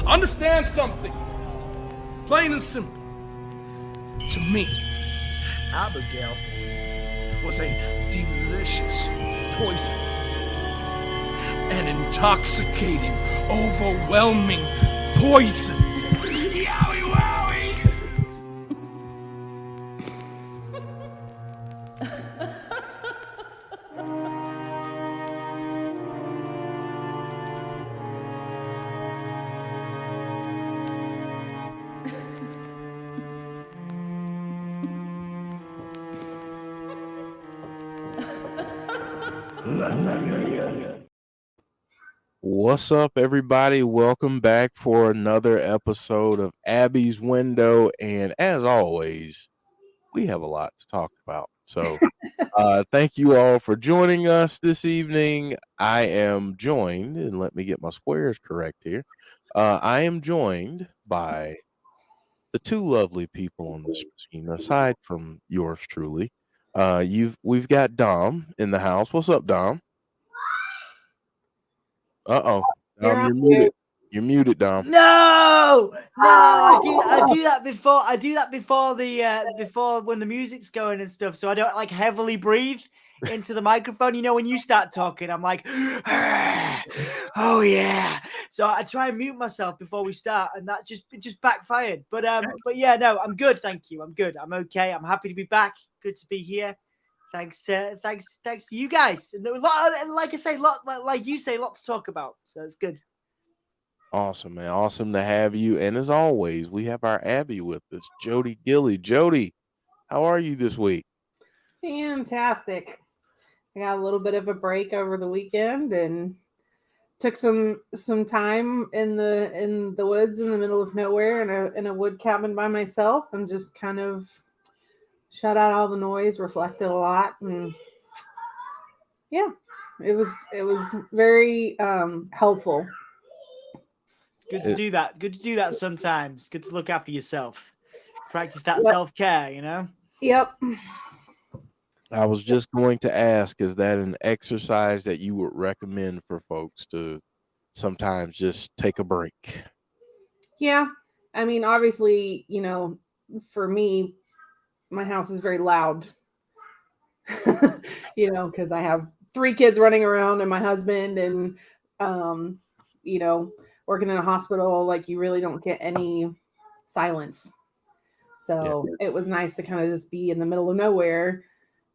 Understand something. Plain and simple. To me, Abigail was a delicious poison. An intoxicating, overwhelming poison. Yowie wowie! What's up, everybody? Welcome back for another episode of Abby's Window. And as always, we have a lot to talk about. So thank you all for joining us this evening. I am joined, and let me get my squares correct here. I am joined by the two lovely people on the screen, aside from yours truly. We've got Dom in the house. What's up, Dom? Uh-oh. Dom, you're muted. You're muted, Dom. No, I do that before. I do that before before when the music's going and stuff, so I don't like heavily breathe into the microphone. You know, when you start talking, I'm like, oh yeah. So I try and mute myself before we start, and that just backfired. But yeah, no, I'm good. Thank you. I'm good. I'm okay. I'm happy to be back. Good to be here. Thanks to you guys. And like I say, like you say, a lot to talk about. So it's good. Awesome, man. Awesome to have you. And as always, we have our Abby with us, Jodie Gilly. Jodie, how are you this week? Fantastic. I got a little bit of a break over the weekend and took some time in the woods in the middle of nowhere in a wood cabin by myself and just kind of shut out all the noise, reflected a lot, and yeah, it was very helpful. Good to do that. Good to do that sometimes. Good to look after yourself. Practice that self-care, you know? Yep. I was just going to ask, is that an exercise that you would recommend for folks to sometimes just take a break? Yeah. I mean, obviously, you know, for me, my house is very loud, you know, because I have 3 kids running around and my husband and, you know, working in a hospital, like you really don't get any silence. So It was nice to kind of just be in the middle of nowhere,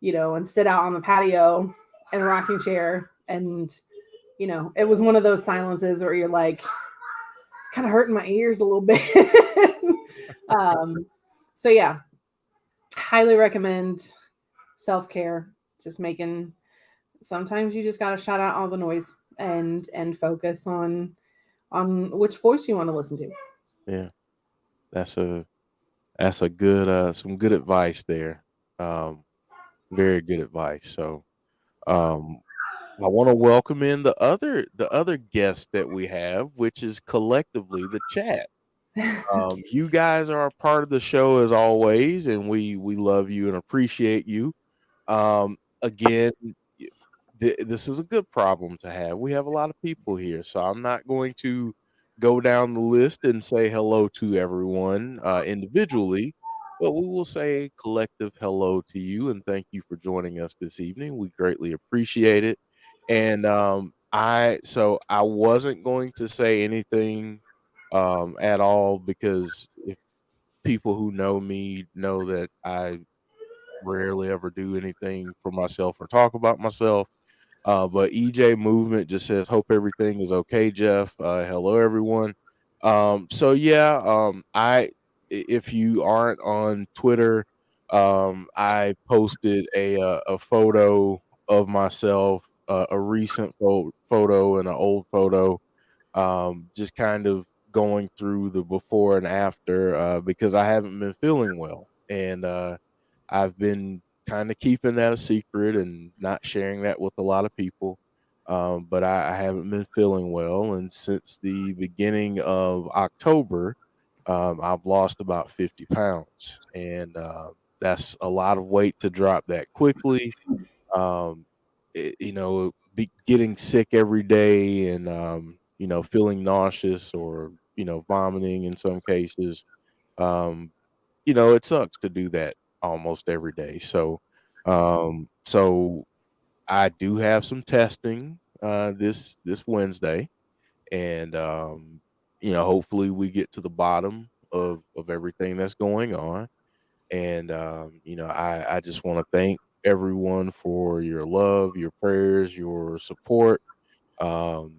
you know, and sit out on the patio in a rocking chair. And, you know, it was one of those silences where you're like, it's kind of hurting my ears a little bit. So yeah, highly recommend self-care. Just sometimes you just got to shut out all the noise and focus on which voice you want to listen to. Yeah, that's a good some good advice there. Very good advice. So I want to welcome in the other guest that we have, which is collectively the chat. You guys are a part of the show as always, and we love you and appreciate you. Again, this is a good problem to have. We have a lot of people here, so I'm not going to go down the list and say hello to everyone individually, but we will say a collective hello to you and thank you for joining us this evening. We greatly appreciate it. And I wasn't going to say anything at all, because if people who know me know that I rarely ever do anything for myself or talk about myself. But EJ Movement just says, hope everything is okay, Jeff. Hello, everyone. If you aren't on Twitter, I posted a photo of myself, a recent photo and an old photo, just kind of going through the before and after, because I haven't been feeling well. And I've been kind of keeping that a secret and not sharing that with a lot of people. But I haven't been feeling well. And since the beginning of October, I've lost about 50 pounds. And that's a lot of weight to drop that quickly. Getting sick every day and, feeling nauseous or vomiting in some cases. It sucks to do that almost every day. So I do have some testing this Wednesday, and hopefully we get to the bottom of everything that's going on. And I just want to thank everyone for your love, your prayers, your support. Um,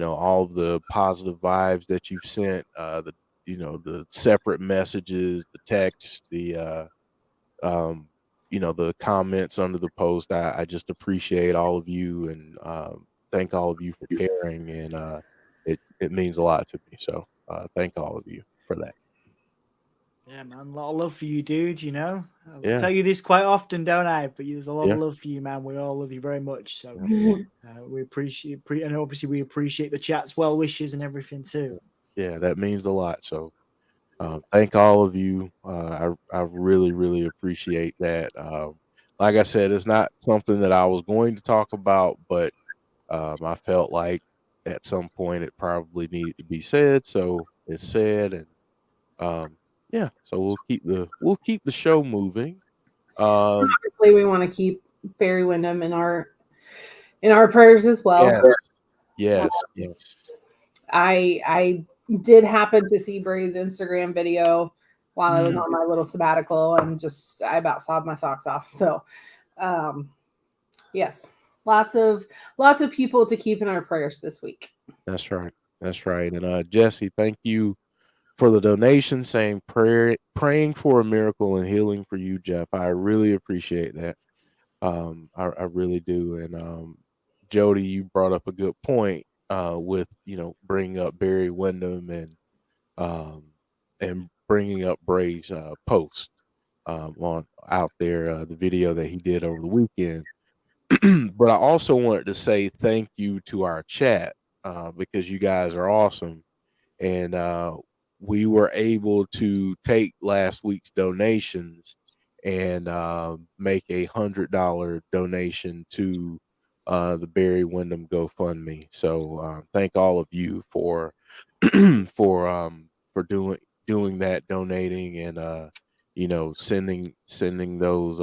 all the positive vibes that you've sent, the separate messages, the texts, um, the comments under the post. I just appreciate all of you, and thank all of you for caring, and it means a lot to me. So thank all of you for that. Yeah, man, a lot of love for you, dude. I Yeah. tell you this quite often, don't I? But there's a lot Yeah. of love for you, man. We all love you very much. So we appreciate, and obviously we appreciate the chat's well wishes and everything too. Yeah, that means a lot. So thank all of you. I really, really appreciate that. Like I said, it's not something that I was going to talk about, but I felt like at some point it probably needed to be said, so it's said, and yeah. So we'll keep the show moving. Obviously, we want to keep Barry Windham in our prayers as well. Yes. I did happen to see Bray's Instagram video while I was on my little sabbatical, and I about sobbed my socks off. So, yes, lots of people to keep in our prayers this week. That's right. And Jesse, thank you for the donation, saying praying for a miracle and healing for you, Jeff. I really appreciate that. I really do. And Jody, you brought up a good point with bringing up Barry Windham and bringing up Bray's post on out there, the video that he did over the weekend. But I also wanted to say thank you to our chat because you guys are awesome, and we were able to take last week's donations and make $100 donation to the Barry Windham GoFundMe. So thank all of you for for doing that, donating, and sending those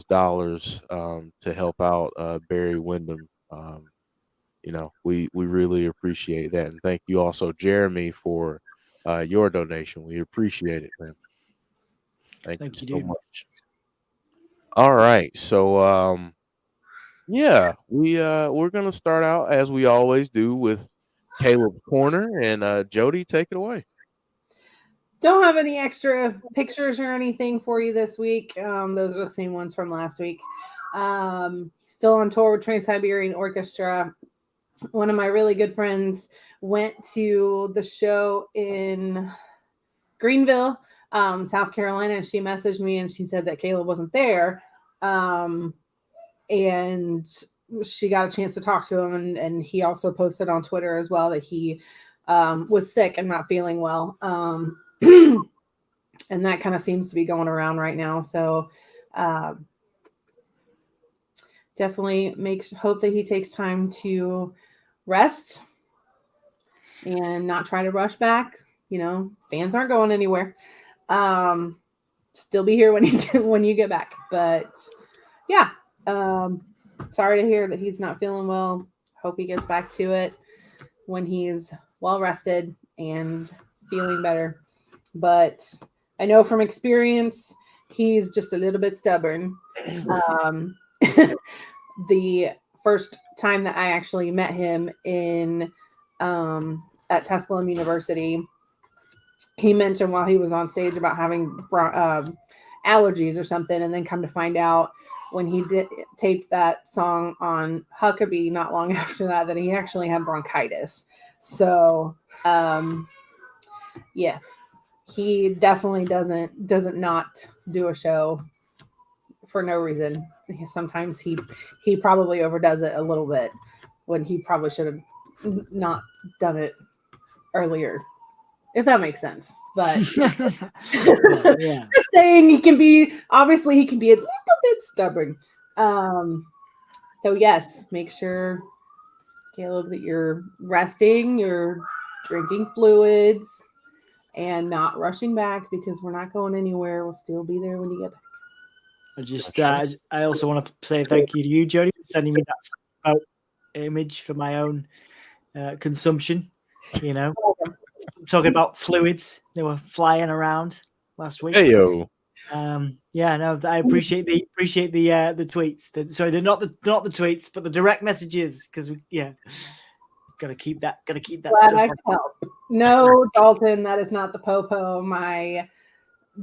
dollars to help out Barry Windham. We really appreciate that, and thank you also, Jeremy, for your donation. We appreciate it, man. Thank you so dude. much. All right, so yeah, we're gonna start out as we always do with Caleb's Corner, and Jody, take it away. Don't have any extra pictures or anything for you this week. Those are the same ones from last week. Still on tour with Trans-Siberian Orchestra. One of my really good friends went to the show in Greenville, South Carolina, and she messaged me and she said that Caleb wasn't there. And she got a chance to talk to him, and he also posted on Twitter as well that he was sick and not feeling well. And that kind of seems to be going around right now. So definitely hope that he takes time to rest and not try to rush back. Fans aren't going anywhere. Still be here when you get back. But yeah, sorry to hear that he's not feeling well. Hope he gets back to it when he's well rested and feeling better. But I know from experience, he's just a little bit stubborn. The first time that I actually met him at Tusculum University, he mentioned while he was on stage about having allergies or something, and then come to find out when he taped that song on Huckabee not long after that he actually had bronchitis. So yeah, he definitely doesn't not do a show for no reason. Sometimes he probably overdoes it a little bit when he probably should have not done it earlier, if that makes sense. But yeah. Just saying, he can be a little bit stubborn. So yes, make sure, Caleb, that you're resting, you're drinking fluids, and not rushing back because we're not going anywhere. We'll still be there when you get back. I also want to say thank you to you, Jodie, for sending me that image for my own consumption. You know, talking about fluids, they were flying around last week. Hey yo. Yeah, no, I appreciate the tweets. Sorry, they're not the tweets, but the direct messages, because gotta keep that Glad stuff. I could help. No, Dalton, that is not the popo. My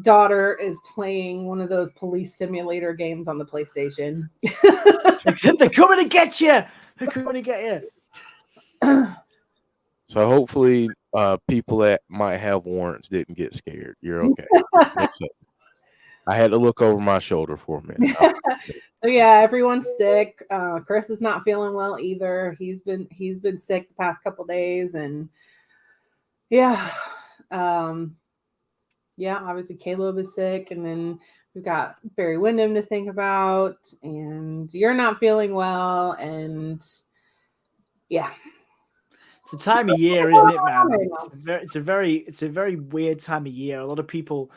daughter is playing one of those police simulator games on the PlayStation. They're coming to get you. They're coming to get you. So hopefully people that might have warrants didn't get scared. You're okay. I had to look over my shoulder for a minute. So yeah, everyone's sick. Chris is not feeling well either. He's been sick the past couple days, and obviously Caleb is sick, and then we've got Barry Windham to think about, and you're not feeling well, and yeah. It's the time of year, isn't it, man? It's a very weird time of year. A lot of people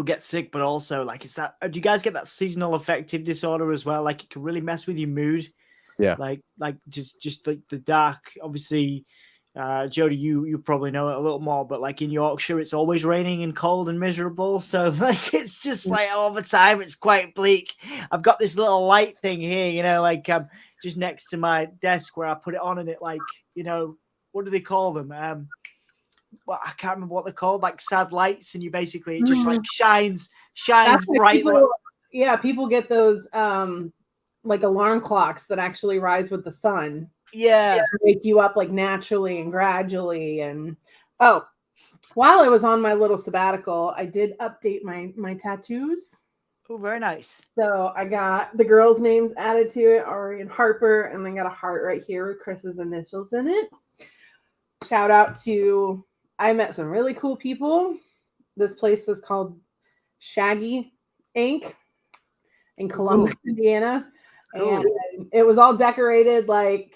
get sick, but also like it's that. Do you guys get that seasonal affective disorder as well? Like it can really mess with your mood. Yeah. Like just like the dark. Obviously, Jodie, you probably know it a little more, but like in Yorkshire, it's always raining and cold and miserable. So like it's just like all the time. It's quite bleak. I've got this little light thing here, you know, like just next to my desk where I put it on, and it like, you know, what do they call them? Well, I can't remember what they're called, like sad lights, and you basically it just like shines brightly. People get those like alarm clocks that actually rise with the sun. Yeah, wake you up like naturally and gradually. And while I was on my little sabbatical, I did update my tattoos. Oh, very nice. So I got the girls' names added to it, Ari and Harper, and then got a heart right here with Chris's initials in it. Shout out to, I met some really cool people. This place was called Shaggy Inc. in Columbus, Indiana. Cool. And it was all decorated like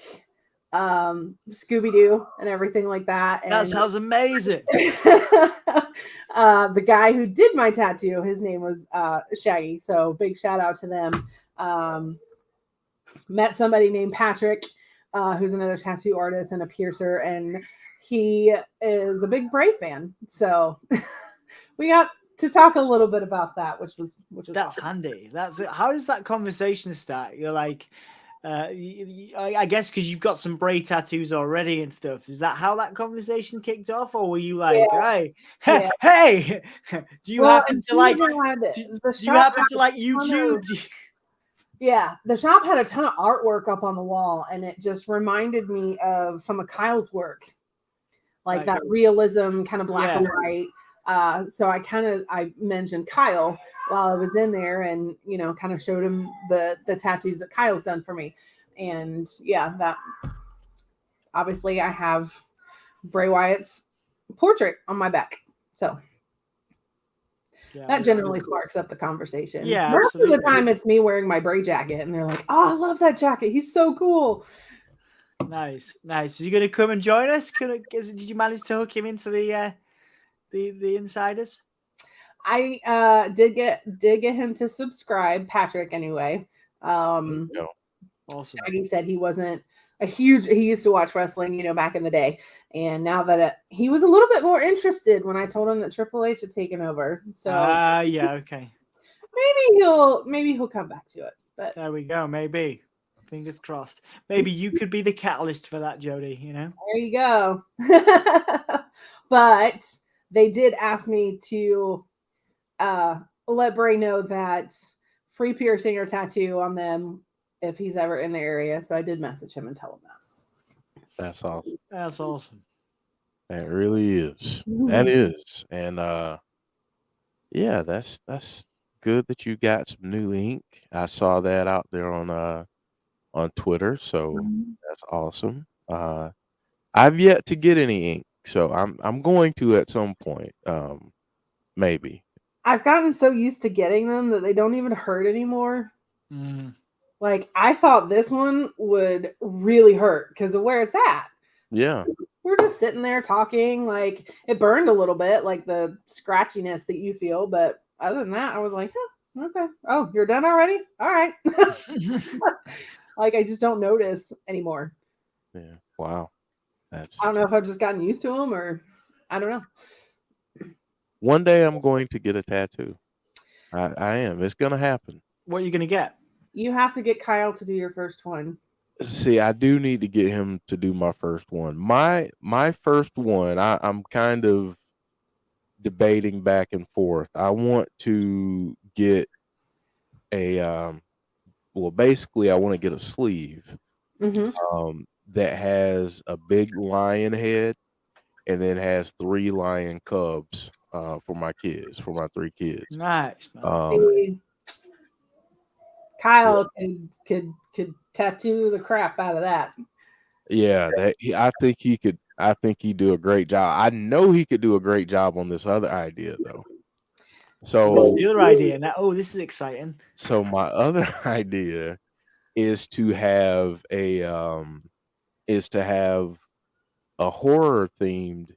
Scooby-Doo and everything like that. And that sounds amazing. The guy who did my tattoo, his name was Shaggy. So big shout out to them. Met somebody named Patrick, who's another tattoo artist and a piercer, and he is a big Bray fan. So we got to talk a little bit about that, which was that's awesome. Handy. How does that conversation start? You're like, I guess because you've got some Bray tattoos already and stuff. Is that how that conversation kicked off, or were you like, hey, do you happen to like YouTube? Yeah, the shop had a ton of artwork up on the wall, and it just reminded me of some of Kyle's work, like that realism, kind of black and white. So I mentioned Kyle while I was in there, and kind of showed him the tattoos that Kyle's done for me. And that obviously I have Bray Wyatt's portrait on my back. So that generally sparks up the conversation. Yeah, most of the time it's me wearing my Bray jacket, and they're like, "Oh, I love that jacket. He's so cool." Nice. Is he gonna come and join us? Did you manage to hook him into the insiders? I did get him to subscribe, Patrick, anyway. Awesome. He said he wasn't he used to watch wrestling, back in the day. And now that he was a little bit more interested when I told him that Triple H had taken over. So okay. Maybe he'll come back to it. But there we go. Maybe. Fingers crossed. Maybe you could be the catalyst for that, Jodie, There you go. But they did ask me to let Bray know that free piercing or tattoo on them if he's ever in the area. So I did message him and tell him that. That's awesome. That's awesome. That really is. That is. And that's good that you got some new ink. I saw that out there on Twitter, so that's awesome. I've yet to get any ink, so I'm going to at some point. Maybe. I've gotten so used to getting them that they don't even hurt anymore. Mm. Like, I thought this one would really hurt because of where it's at. Yeah. We're just sitting there talking. Like, it burned a little bit, like the scratchiness that you feel. But other than that, I was like, huh, okay. Oh, you're done already? All right. Like, I just don't notice anymore. Yeah. Wow. That's I don't know if I've just gotten used to them, or I don't know. one day I'm going to get a tattoo. I am. It's gonna happen. What are you gonna get? You have to get Kyle to do your first one. See, I do need to get him to do my first one. My first one, I'm kind of debating back and forth. I want to get a well, basically I want to get a sleeve Mm-hmm. that has a big lion head and then has 3 lion cubs for my kids, for my 3 kids. Nice, man. See, Kyle could tattoo the crap out of that. Yeah, I think he could. I think he'd do a great job. I know he could do a great job on this other idea, though. What's So, the other idea? Now, oh, this is exciting. so my other idea is to have a horror themed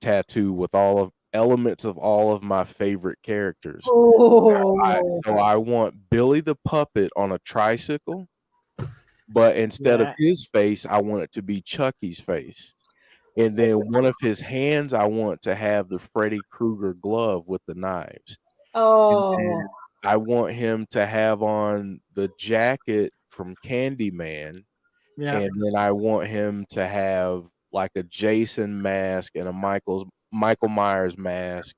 tattoo with all of elements of all of my favorite characters. Oh, So I want Billy the Puppet on a tricycle, but instead of his face, I want it to be Chucky's face. And then one of his hands, I want to have the Freddy Krueger glove with the knives. And then I want him to have on the jacket from Candyman. Yeah. And then I want him to have like a Jason mask and a Michael Myers mask,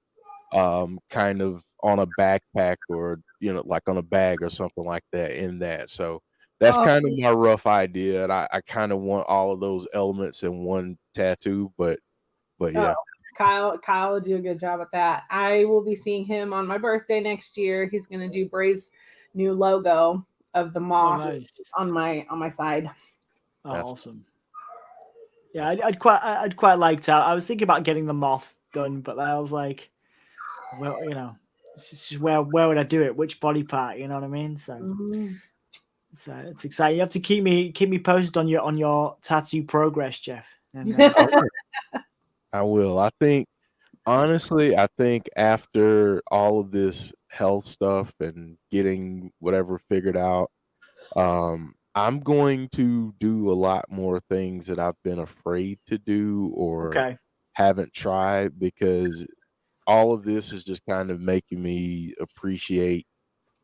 kind of on a backpack or, like on a bag or something like that in that. So that's kind of my rough idea. And I kind of want all of those elements in one tattoo, but yeah. Kyle will do a good job at that. I will be seeing him on my birthday next year. He's going to do Bray's new logo of the moth on my side. Oh, awesome. Yeah, I'd quite like to. I was thinking about getting the moth done, but I was like, well, it's just where would I do it? Which body part? You know what I mean? So, so it's exciting. You have to keep me posted on your tattoo progress, Jeff. And, I will. Honestly, I think after all of this health stuff and getting whatever figured out, I'm going to do a lot more things that I've been afraid to do or haven't tried, because all of this is just kind of making me appreciate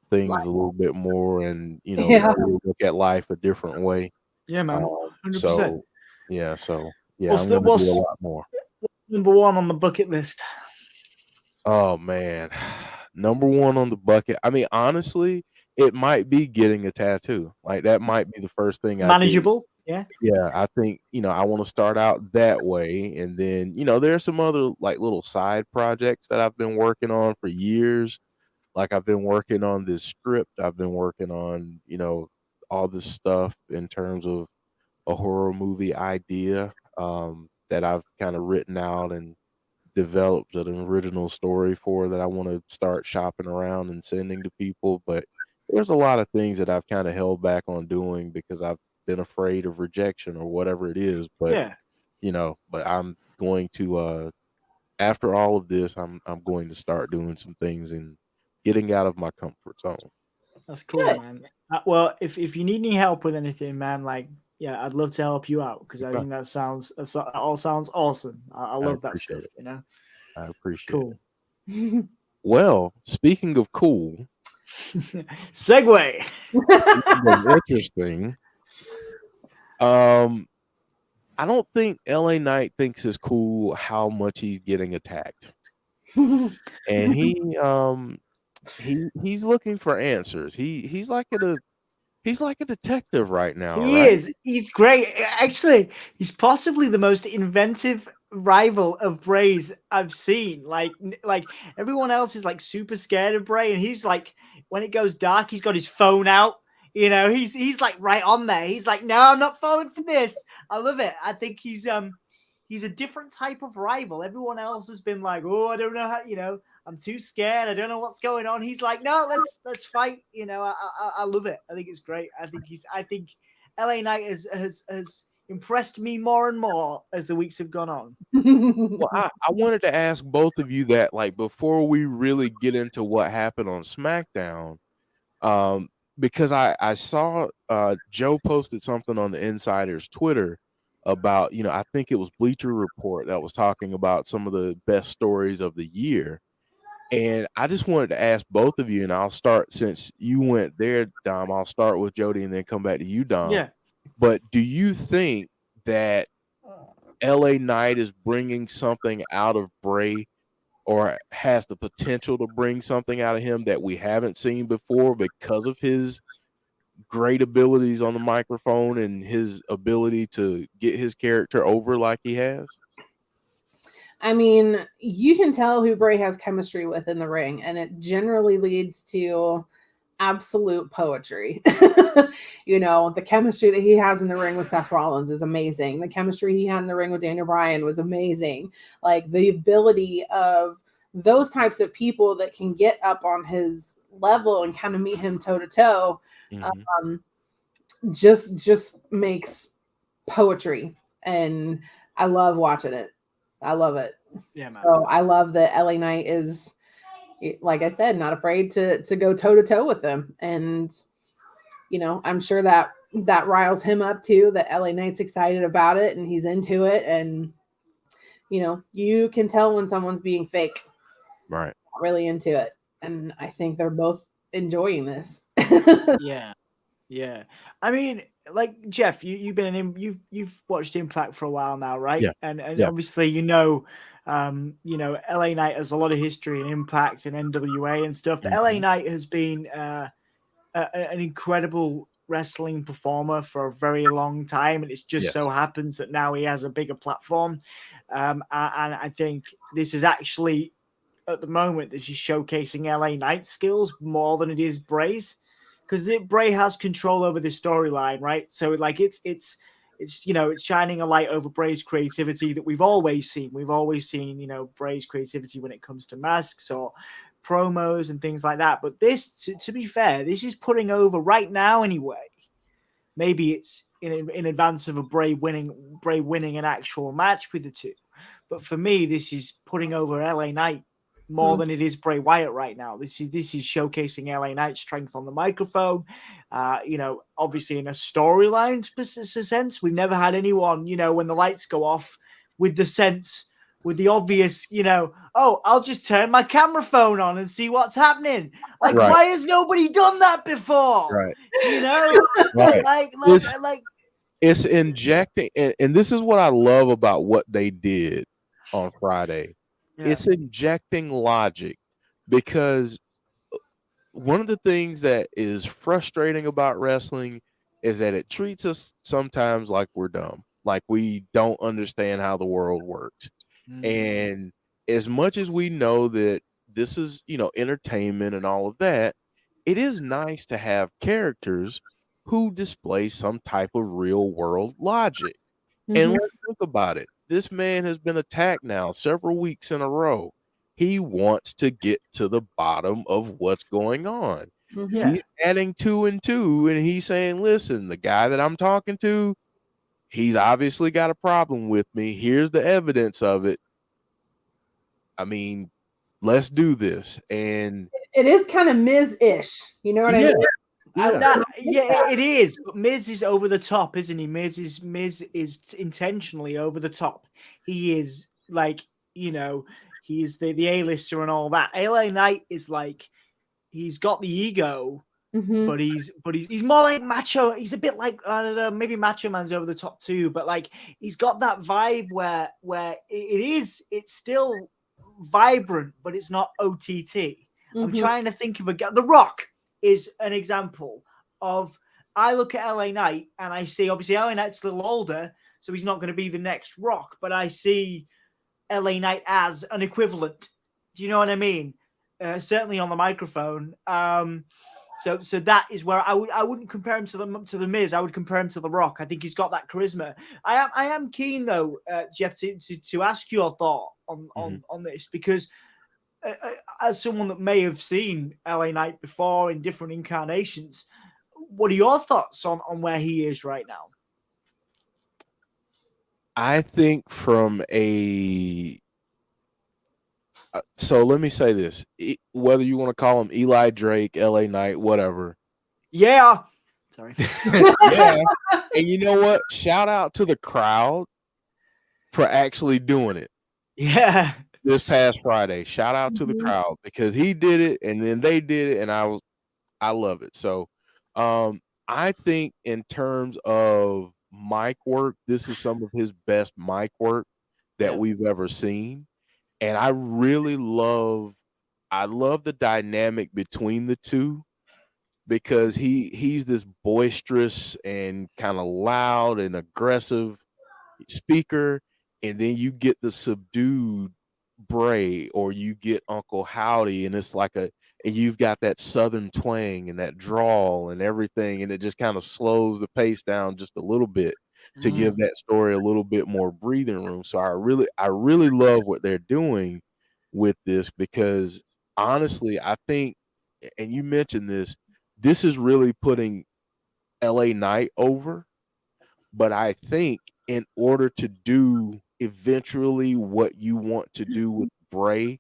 things a little bit more and, really look at life a different way. Yeah, man. 100%. So I'm going to do a lot more. Number one on the bucket list? Oh man, number one on the bucket. I mean, honestly, it might be getting a tattoo. Like that might be the first thing I do. Manageable, yeah. Yeah, I think I want to start out that way, and then there are some other like little side projects that I've been working on for years. Like I've been working on this script. I've been working on all this stuff in terms of a horror movie idea that I've kind of written out and developed an original story for that I want to start shopping around and sending to people. But there's a lot of things that I've kind of held back on doing because I've been afraid of rejection or whatever it is. But but I'm going to after all of this, I'm going to start doing some things and getting out of my comfort zone. That's cool, man. Well, if you need any help with anything, man, like I'd love to help you out because I think that all sounds awesome. I love that stuff, I appreciate cool. it. Well, speaking of cool, segue. Interesting. I don't think LA Knight thinks it's cool how much he's getting attacked, and he's looking for answers. He's like a detective right now. He is. He's great. Actually, he's possibly the most inventive rival of Bray's I've seen. Like everyone else is like super scared of Bray, and he's like, when it goes dark, he's got his phone out. He's like right on there. He's like, no, I'm not falling for this. I love it. I think he's a different type of rival. Everyone else has been like, oh, I don't know how, I'm too scared. I don't know what's going on. He's like, no, let's fight. I love it. I think it's great. I think LA Knight has impressed me more and more as the weeks have gone on. Well, I wanted to ask both of you that, like, before we really get into what happened on SmackDown, because I saw Joe posted something on the Insider's Twitter about, I think it was Bleacher Report that was talking about some of the best stories of the year. And I just wanted to ask both of you, and I'll start since you went there, Dom. I'll start with Jodie and then come back to you, Dom. Yeah. But do you think that LA Knight is bringing something out of Bray, or has the potential to bring something out of him that we haven't seen before because of his great abilities on the microphone and his ability to get his character over like he has? I mean, you can tell who Bray has chemistry with in the ring, and it generally leads to absolute poetry. The chemistry that he has in the ring with Seth Rollins is amazing. The chemistry he had in the ring with Daniel Bryan was amazing. Like, the ability of those types of people that can get up on his level and kind of meet him toe to toe, just makes poetry, and I love watching it. I love it. Yeah, man. So I love that LA Knight is, like I said, not afraid to go toe to toe with them. And, I'm sure that riles him up too, that LA Knight's excited about it and he's into it. And, you can tell when someone's being fake, right? Not really into it. And I think they're both enjoying this. Yeah. I mean, like, Jeff, you've been you've watched Impact for a while now, right? Yeah. And Yeah. obviously, LA Knight has a lot of history in Impact and NWA and stuff. Mm-hmm. LA Knight has been an incredible wrestling performer for a very long time, and it just so happens that now he has a bigger platform. And I think this is actually, at the moment, this is showcasing LA Knight's skills more than it is Bray's. Because Bray has control over the storyline, right? So, like, it's shining a light over Bray's creativity that we've always seen. We've always seen, Bray's creativity when it comes to masks or promos and things like that. But this, to be fair, this is putting over right now anyway. Maybe it's in advance of a Bray winning an actual match with the two. But for me, this is putting over LA Knight more than it is Bray Wyatt right now. This is showcasing LA Knight's strength on the microphone. Obviously in a storyline sense, we've never had anyone, when the lights go off, with the obvious, I'll just turn my camera phone on and see what's happening. Like, right. Why has nobody done that before? Right. Right. It's injecting, and this is what I love about what they did on Friday. Yeah. It's injecting logic, because one of the things that is frustrating about wrestling is that it treats us sometimes like we're dumb, like we don't understand how the world works. And as much as we know that this is, entertainment and all of that, it is nice to have characters who display some type of real world logic. And let's think about it. This man has been attacked now several weeks in a row. He wants to get to the bottom of what's going on. He's adding 2 and 2, and he's saying, listen, the guy that I'm talking to, he's obviously got a problem with me. Here's the evidence of it. I mean, let's do this. And it is kind of Miz-ish. You know what I mean? It is. But Miz is over the top, isn't he? Miz is intentionally over the top. He is like, he's the A-lister and all that. LA Knight is like, he's got the ego, but he's more like Macho. He's a bit like, I don't know, maybe Macho Man's over the top too, but like he's got that vibe where it's still vibrant, but it's not OTT. I'm trying to think of The Rock is an example of, I look at LA Knight and I see, obviously LA Knight's a little older, so he's not going to be the next Rock, but I see LA Knight as an equivalent. Do you know what I mean? Certainly on the microphone. So that is where I wouldn't compare him to the Miz. I would compare him to The Rock. I think he's got that charisma. I am keen though, Jeff, to ask your thought on this, because as someone that may have seen LA Knight before in different incarnations, what are your thoughts on where he is right now? I think from a so let me say this: whether you want to call him Eli Drake, L.A. Knight, whatever. Yeah. Sorry. Yeah, and you know what? Shout out to the crowd for actually doing it Yeah. this past Friday. Shout out to the crowd because he did it, and then they did it, and I love it. So, I think in terms of mic work, this is some of his best mic work that Yeah. we've ever seen. And I really love the dynamic between the two because he's this boisterous and kind of loud and aggressive speaker, and then you get the subdued Bray or you get Uncle Howdy, and it's like and you've got that southern twang and that drawl and everything, and it just kind of slows the pace down just a little bit to give that story a little bit more breathing room. So I really love what they're doing with this because honestly, I think, and you mentioned this is really putting LA Knight over, but I think in order to do eventually what you want to do with Bray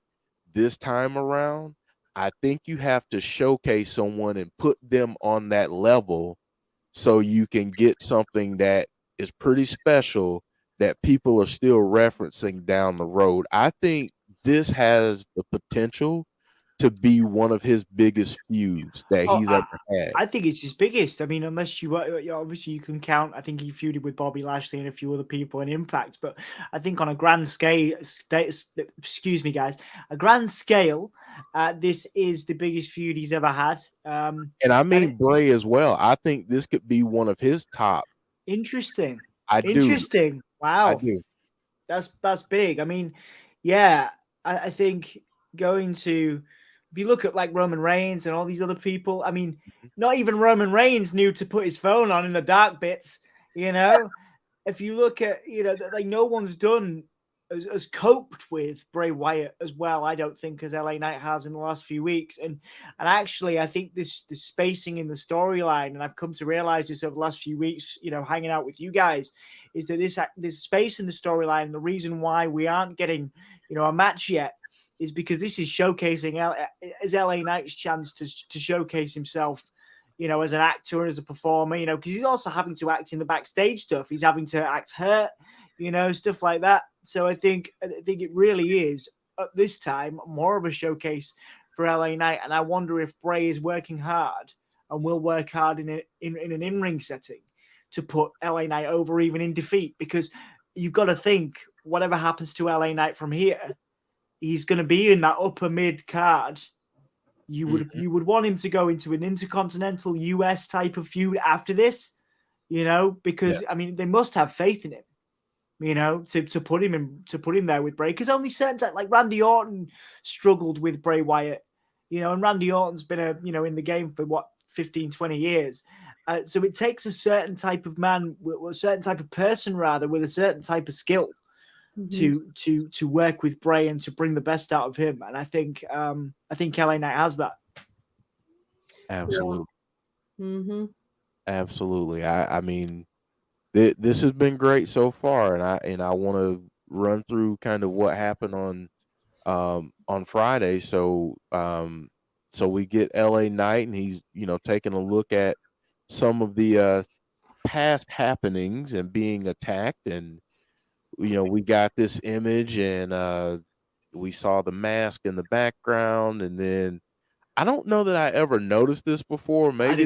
this time around, I think you have to showcase someone and put them on that level so you can get something that is pretty special that people are still referencing down the road. I think this has the potential to be one of his biggest feuds that Oh, he's ever had. I think it's his biggest. I mean, unless obviously you can count. I think he feuded with Bobby Lashley and a few other people in Impact, but I think on a grand scale, excuse me, guys, a grand scale, this is the biggest feud he's ever had. And I mean Bray as well. I think this could be one of his top. Interesting. I do. Interesting. Wow. I do. That's big. I mean, yeah, I think going to, if you look at like Roman Reigns and all these other people, I mean, not even Roman Reigns knew to put his phone on in the dark bits, you know. If you look at, like no one's done as coped with Bray Wyatt as well, I don't think, as LA Knight has in the last few weeks. And actually, I think this spacing in the storyline, and I've come to realize this over the last few weeks, hanging out with you guys, is that this space in the storyline, the reason why we aren't getting, a match yet, is because this is showcasing LA Knight's chance to showcase himself, as an actor and as a performer, because he's also having to act in the backstage stuff. He's having to act hurt, stuff like that. So I think it really is at this time more of a showcase for LA Knight, and I wonder if Bray is working hard and will work hard in an in-ring setting to put LA Knight over, even in defeat, because you've got to think whatever happens to LA Knight from here, he's going to be in that upper mid card. You would want him to go into an intercontinental US type of feud after this, because I mean they must have faith in him. To put him there with Bray, because only certain like Randy Orton struggled with Bray Wyatt, and Randy Orton's been in the game for what 15, 20 years. So it takes a certain type of man, a certain type of person rather, with a certain type of skill to work with Bray and to bring the best out of him. And I think LA Knight has that. Absolutely. Yeah. Mm-hmm. Absolutely. I mean, this has been great so far, and I want to run through kind of what happened on Friday. So we get LA Knight, and he's taking a look at some of the past happenings and being attacked, and we got this image, and we saw the mask in the background, and then I don't know that I ever noticed this before. Maybe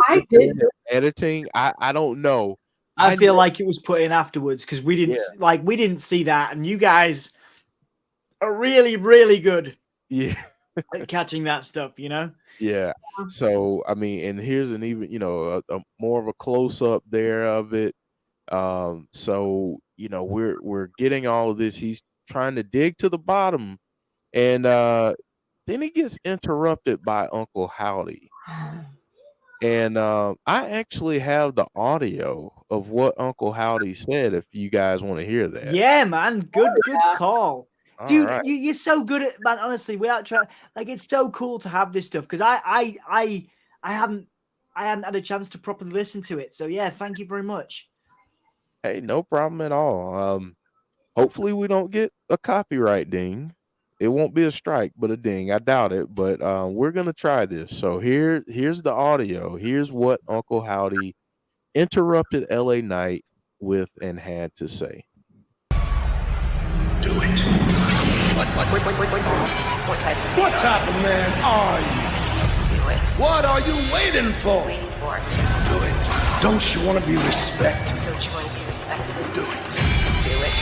I did editing. I don't know. I feel like it was put in afterwards because we didn't see that, and you guys are really, really good. Yeah. At catching that stuff, Yeah. So I mean, and here's an even a more of a close up there of it. So we're getting all of this. He's trying to dig to the bottom, and then he gets interrupted by Uncle Howdy. And I actually have the audio of what Uncle Howdy said if you guys want to hear that. Yeah, man. Good call. All Dude, right. you're so good at, man, honestly, without trying, like, it's so cool to have this stuff because I hadn't had a chance to properly listen to it. So yeah, thank you very much. Hey, no problem at all. Hopefully we don't get a copyright ding. It won't be a strike, but a ding. I doubt it, but we're gonna try this. So here's the audio. Here's what Uncle Howdy interrupted LA Knight with and had to say. Do it. What type of man are you? Do it. What are you waiting for? Waiting for it. Do it. Don't you want to be respected? Don't you want to be respected? Do it. Do it.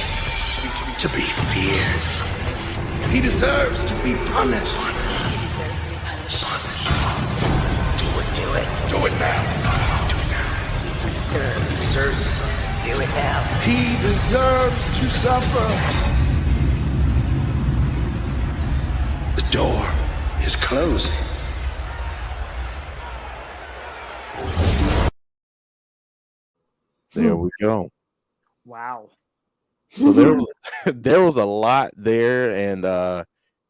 To be feared. He deserves to be punished. He deserves to be punished. Do it. Do it. Do it now. Do it now. He deserves to suffer. Do it now. He deserves to suffer. The door is closing. There we go. Wow. So there was a lot there, and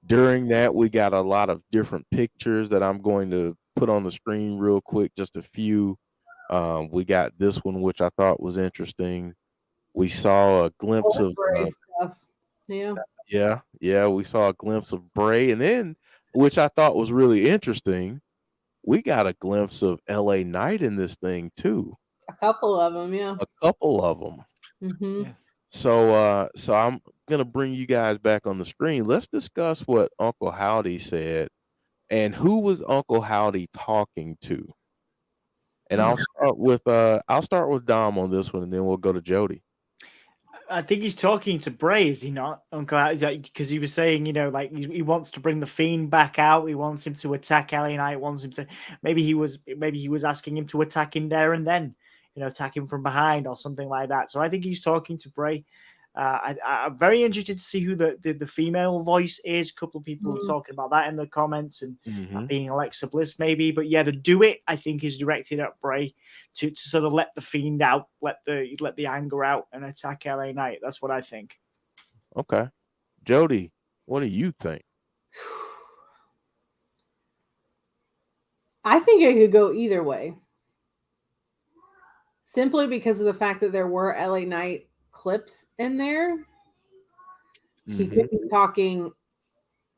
during that we got a lot of different pictures that I'm going to put on the screen real quick, just a few. We got this one, which I thought was interesting. We saw a glimpse of Bray stuff. yeah, we saw a glimpse of Bray, and then, which I thought was really interesting, we got a glimpse of LA Knight in this thing too. A couple of them, yeah. A couple of them. Mm-hmm. Yeah. So I'm gonna bring you guys back on the screen. Let's discuss what Uncle Howdy said and who was Uncle Howdy talking to. And I'll start with Dom on this one, and then we'll go to Jodie. I think he's talking to Bray, is he not, Uncle? Because he was saying, like he wants to bring the Fiend back out. He wants him to attack LA Knight. Wants him to maybe he was asking him to attack him there and then, attack him from behind or something like that. So I think he's talking to Bray. I'm very interested to see who the female voice is. A couple of people were talking about that in the comments, and that being Alexa Bliss maybe. But yeah, the Do It, I think, is directed at Bray to sort of let the Fiend out, let the anger out, and attack LA Knight. That's what I think. Okay, Jodie, what do you think? I think it could go either way. Simply because of the fact that there were LA Knight clips in there. He could be talking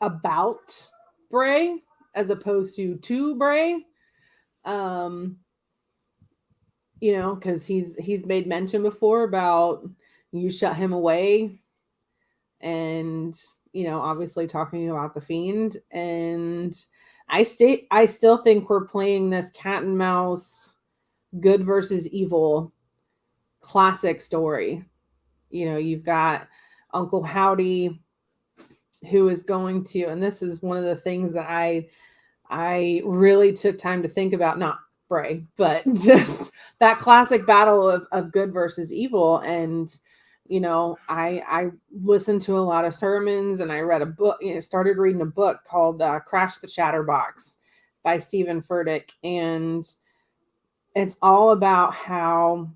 about Bray as opposed to Bray. Because he's made mention before about you shut him away, and obviously talking about the Fiend. And I still think we're playing this cat and mouse, good versus evil classic story. You've got Uncle Howdy, who is going to, and this is one of the things that I really took time to think about, not Bray, but just that classic battle of good versus evil. And I listened to a lot of sermons, and I read a book, started reading a book called Crash the Chatterbox by Stephen Furtick. And it's all about how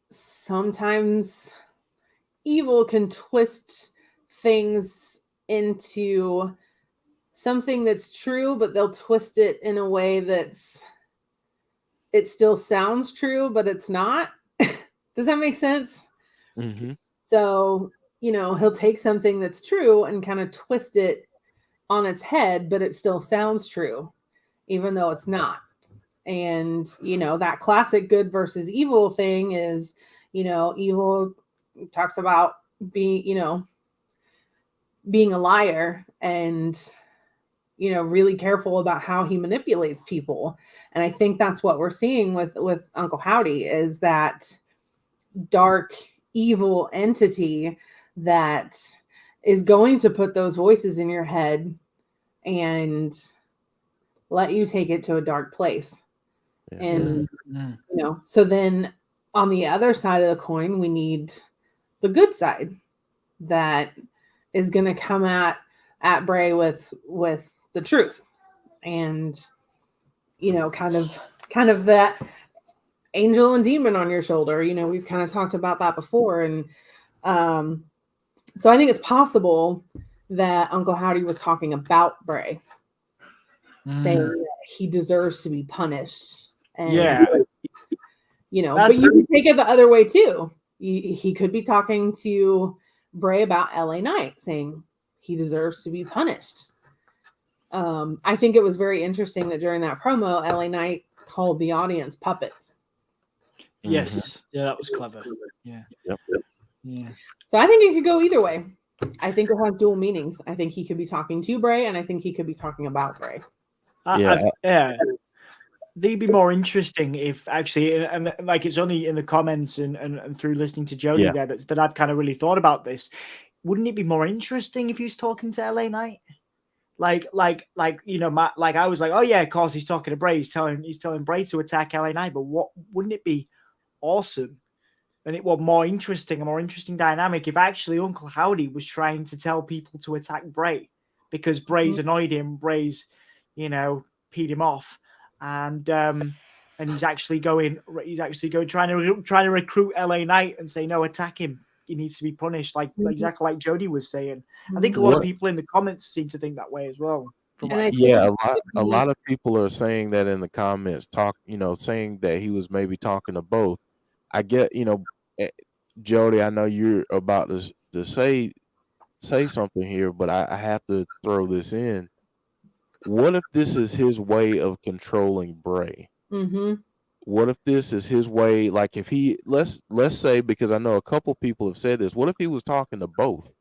sometimes evil can twist things into something that's true, but they'll twist it in a way it still sounds true, but it's not. Does that make sense? Mm-hmm. So, he'll take something that's true and kind of twist it on its head, but it still sounds true, even though it's not. And, that classic good versus evil thing is, evil talks about being a liar and, really careful about how he manipulates people. And I think that's what we're seeing with Uncle Howdy, is that dark, evil entity that is going to put those voices in your head and let you take it to a dark place. Yeah. And, so then on the other side of the coin, we need the good side that is going to come at Bray with the truth, and kind of that angel and demon on your shoulder. We've kind of talked about that before, and so I think it's possible that Uncle Howdy was talking about Bray, saying that he deserves to be punished. And, but you can take it the other way too. He could be talking to Bray about LA Knight, saying he deserves to be punished. I think it was very interesting that during that promo, LA Knight called the audience puppets. Yes. Yeah, that was clever. Yeah. Yep. Yeah. So I think it could go either way. I think it has dual meanings. I think he could be talking to Bray, and I think he could be talking about Bray. Yeah. They'd be more interesting if actually, and like it's only in the comments and through listening to Jodie there that I've kind of really thought about this. Wouldn't it be more interesting if he was talking to LA Knight? Like I was like, oh yeah, of course he's talking to Bray. He's telling Bray to attack LA Knight. But wouldn't it be awesome? And it was a more interesting dynamic if actually Uncle Howdy was trying to tell people to attack Bray because Bray's annoyed him, Bray's, peed him off, and he's actually going trying to recruit LA Knight and say no, attack him. He needs to be punished, exactly like Jodie was saying. I think a lot of people in the comments seem to think that way as well. A lot of people are saying that in the comments, saying that he was maybe talking to both. I get, Jodie, I know you're about to say something here, but I have to throw this in. What if this is his way of controlling Bray? Mm-hmm. What if this is his way? Like if he let's say, because I know a couple people have said this. What if he was talking to both?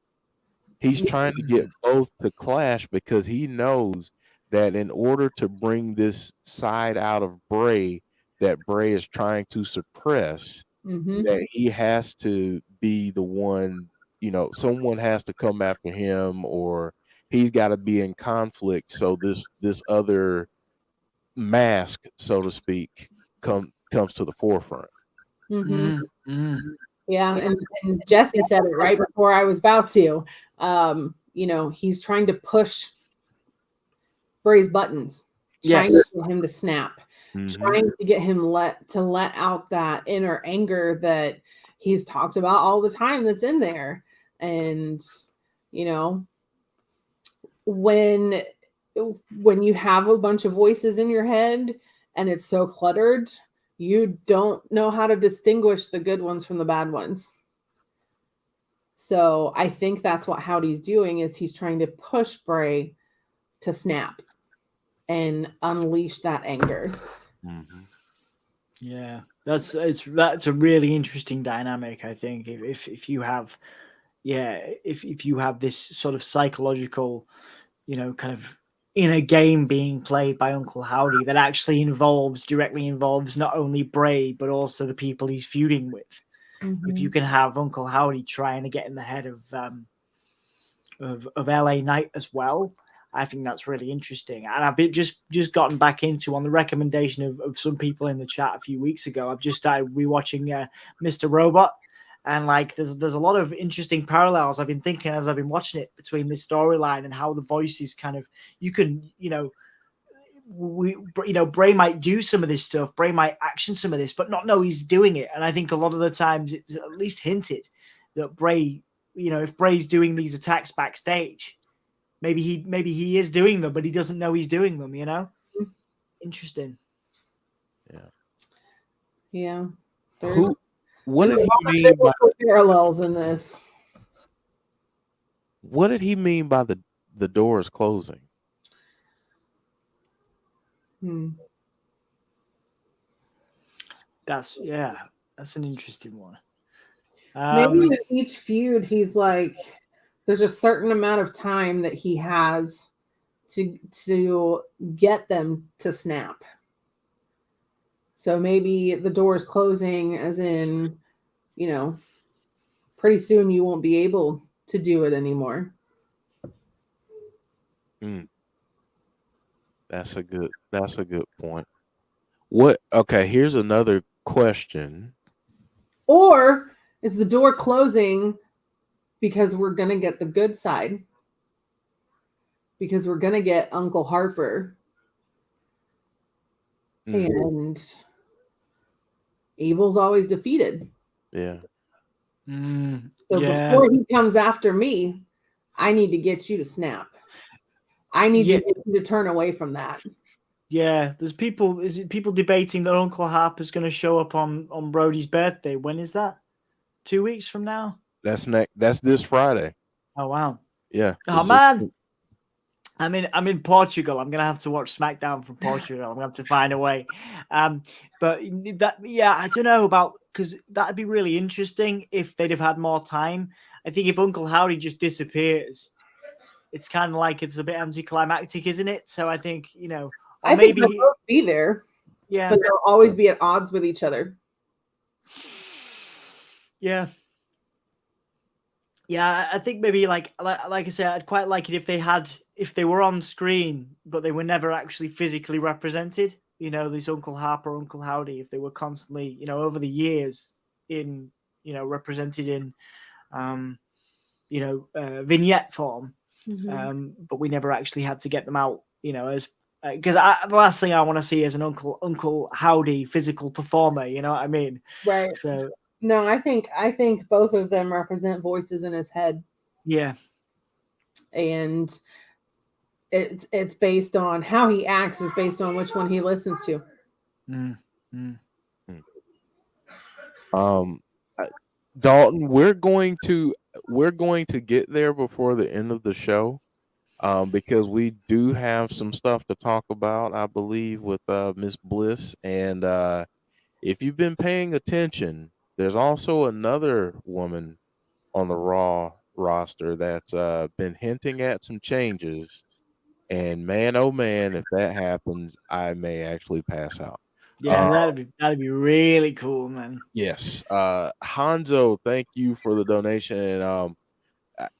He's trying to get both to clash because he knows that in order to bring this side out of Bray that Bray is trying to suppress, that he has to be the one, someone has to come after him, or he's got to be in conflict. So this other mask, so to speak, comes to the forefront. Yeah, and Jesse said it right before I was about to. He's trying to push Bray's buttons, trying to get him to snap, trying to get him let out that inner anger that he's talked about all the time that's in there. And when you have a bunch of voices in your head and it's so cluttered, you don't know how to distinguish the good ones from the bad ones. So I think that's what Howdy's doing, is he's trying to push Bray to snap and unleash that anger. Yeah, that's a really interesting dynamic. I think if you have this sort of psychological, kind of inner game being played by Uncle Howdy that actually directly involves not only Bray but also the people he's feuding with. If you can have Uncle Howdy trying to get in the head of LA Knight as well, I think that's really interesting. And I've just gotten back into, on the recommendation of some people in the chat a few weeks ago, I've just started rewatching Mr. Robot. And there's a lot of interesting parallels I've been thinking as I've been watching it between this storyline and how the voices kind of, you can, Bray might do some of this stuff, Bray might action some of this, but not know he's doing it. And I think a lot of the times it's at least hinted that Bray, if Bray's doing these attacks backstage, maybe he is doing them, but he doesn't know he's doing them. Interesting. Yeah. What did he mean by parallels in this? What did he mean by the doors closing? That's an interesting one. Maybe in each feud, he's like, there's a certain amount of time that he has to get them to snap. So maybe the door is closing, as in, pretty soon you won't be able to do it anymore. That's a good point. Okay, here's another question. Or is the door closing because we're going to get the good side? Because we're going to get Uncle Harper. And evil's always defeated. Yeah. So before he comes after me, I need to get you to snap. I need to get you to turn away from that. Yeah, there's people. Is it people debating that Uncle Harper's going to show up on Brody's birthday? When is that? 2 weeks from now. That's this Friday. Oh wow. Yeah. Oh man. I'm in Portugal. I'm gonna have to watch SmackDown from Portugal. I'm gonna have to find a way. But I don't know about, because that'd be really interesting if they'd have had more time. I think if Uncle Howdy just disappears, it's kind of like it's a bit anticlimactic, isn't it? So I think, or I maybe think they'll both be there, yeah, but they'll always be at odds with each other. Yeah. Yeah, I think maybe like I said, I'd quite like it if they were on screen, but they were never actually physically represented. This Uncle Harper, Uncle Howdy, if they were constantly, over the years in, represented in, vignette form, but we never actually had to get them out, as because the last thing I want to see is an Uncle Howdy physical performer. You know what I mean? Right. So. No, I think both of them represent voices in his head. Yeah. And it's based on how he acts, is based on which one he listens to. Dalton, we're going to get there before the end of the show, because we do have some stuff to talk about, I believe, with Miss Bliss. And if you've been paying attention, there's also another woman on the Raw roster that's been hinting at some changes. And man, oh man, if that happens, I may actually pass out. Yeah, that'd be really cool, man. Yes. Hanzo, thank you for the donation. And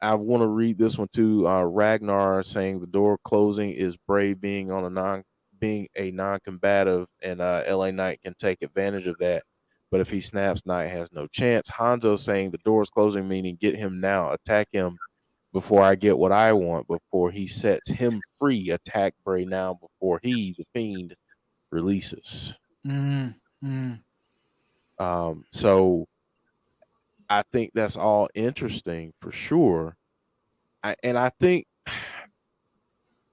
I want to read this one too. Ragnar saying the door closing is Bray being a non-combative, and LA Knight can take advantage of that. But if he snaps, Knight has no chance. Hanzo saying the door is closing, meaning get him now, attack him before I get what I want, before he sets him free. Attack Bray now before he, the Fiend, releases. So I think that's all interesting for sure. I think,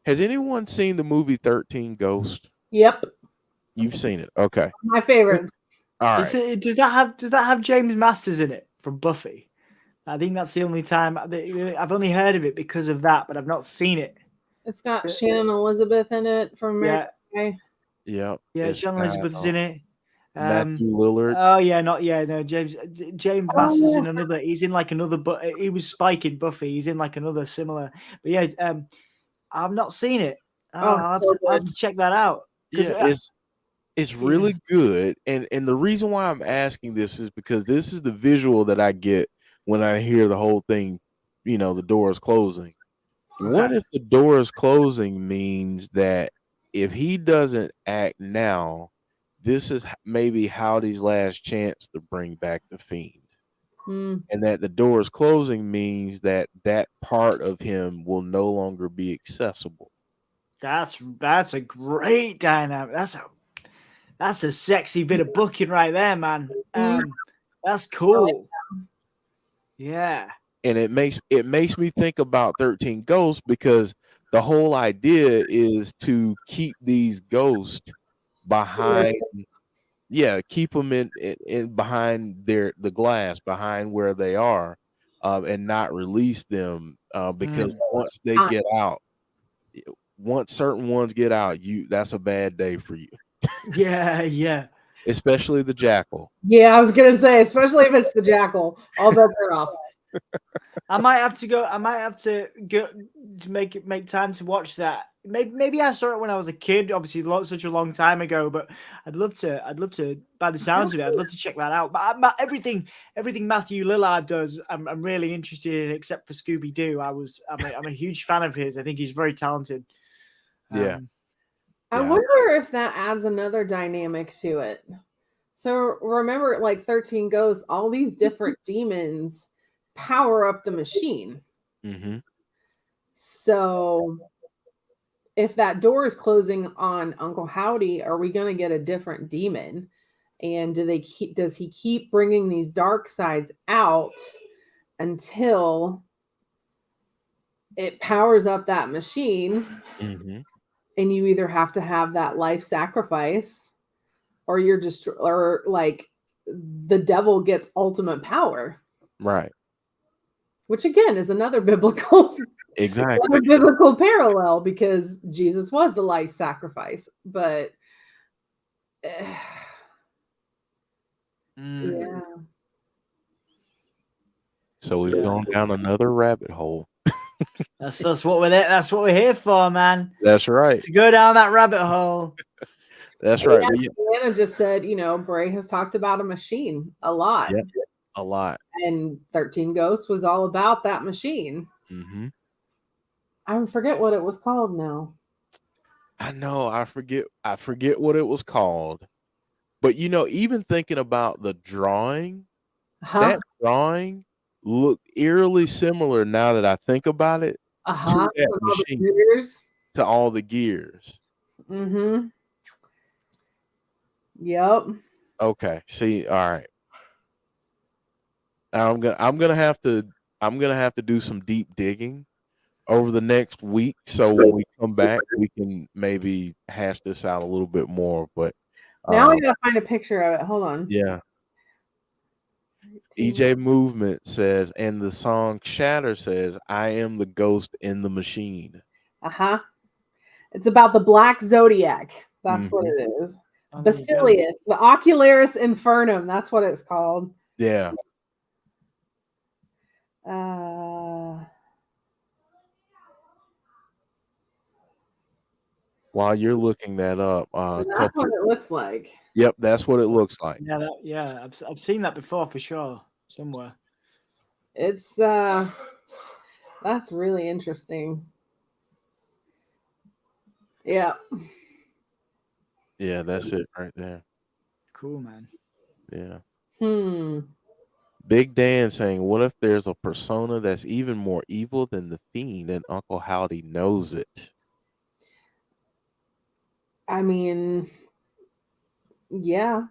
has anyone seen the movie 13 Ghosts? Yep. You've seen it. Okay. My favorite. All right. Does that have James Masters in it from Buffy? I think that's the only time I've only heard of it because of that, but I've not seen it. It's got Shannon Elizabeth in it from American Pie. Yeah. Yeah, Shannon Elizabeth's in it. Matthew Lillard. Oh yeah, James Masters in another. He's in like another, but he was Spike in Buffy. He's in like another similar. But yeah, I've not seen it. I'll have to check that out. Yeah, it's really good. And the reason why I'm asking this is because this is the visual that I get when I hear the whole thing, the door is closing. What if the door is closing means that if he doesn't act now, this is maybe Howdy's last chance to bring back the Fiend. And that the door is closing means that part of him will no longer be accessible. That's a great dynamic. That's a sexy bit of booking right there, man. That's cool. Yeah. And it makes me think about 13 Ghosts, because the whole idea is to keep these ghosts behind, keep them in behind the glass, behind where they are, and not release them, because once they get out, once certain ones get out, that's a bad day for you. Yeah. Especially the Jackal. Yeah, I was gonna say, especially if it's the Jackal, all bets are off. I might have to go to make time to watch that. Maybe I saw it when I was a kid, obviously such a long time ago, but I'd love to, by the sounds of it, I'd love to check that out. But everything Matthew Lillard does, I'm really interested in, except for Scooby-Doo. I'm a huge fan of his. I think he's very talented. I wonder if that adds another dynamic to it. So remember, like 13 Ghosts, all these different demons power up the machine. So if that door is closing on Uncle Howdy, are we going to get a different demon? And does he keep bringing these dark sides out until it powers up that machine? and you either have to have that life sacrifice, or you're just, or like the devil gets ultimate power, Right. which again is another biblical Exactly. another biblical parallel, because Jesus was the life sacrifice. But yeah, So we've gone down another rabbit hole. That's what we're there. That's what we're here for, man. That's right. To go down that rabbit hole. That's right. Anna just said, Bray has talked about a machine a lot. Yep. A lot. And 13 Ghosts was all about that machine. Mm-hmm. I forget what it was called now. I know. I forget what it was called. But even thinking about the drawing, that drawing looked eerily similar now that I think about it to that machine, to all the gears. Mm-hmm. Yep. Okay. See, all right. I'm gonna have to do some deep digging over the next week. So when we come back, we can maybe hash this out a little bit more. But now I gotta find a picture of it. Hold on. Yeah. EJ Movement says, and the song Shatter says, I am the ghost in the machine. It's about the Black Zodiac. That's what it is. Basilius, the Ocularis Infernum. That's what it's called. Yeah. While you're looking that up, that's what it looks like. Yep, that's what it looks like. Yeah, I've seen that before for sure somewhere. It's that's really interesting. Yeah. Yeah, that's it right there. Cool, man. Yeah. Big Dan saying, what if there's a persona that's even more evil than the Fiend and Uncle Howdy knows it? I mean, yeah.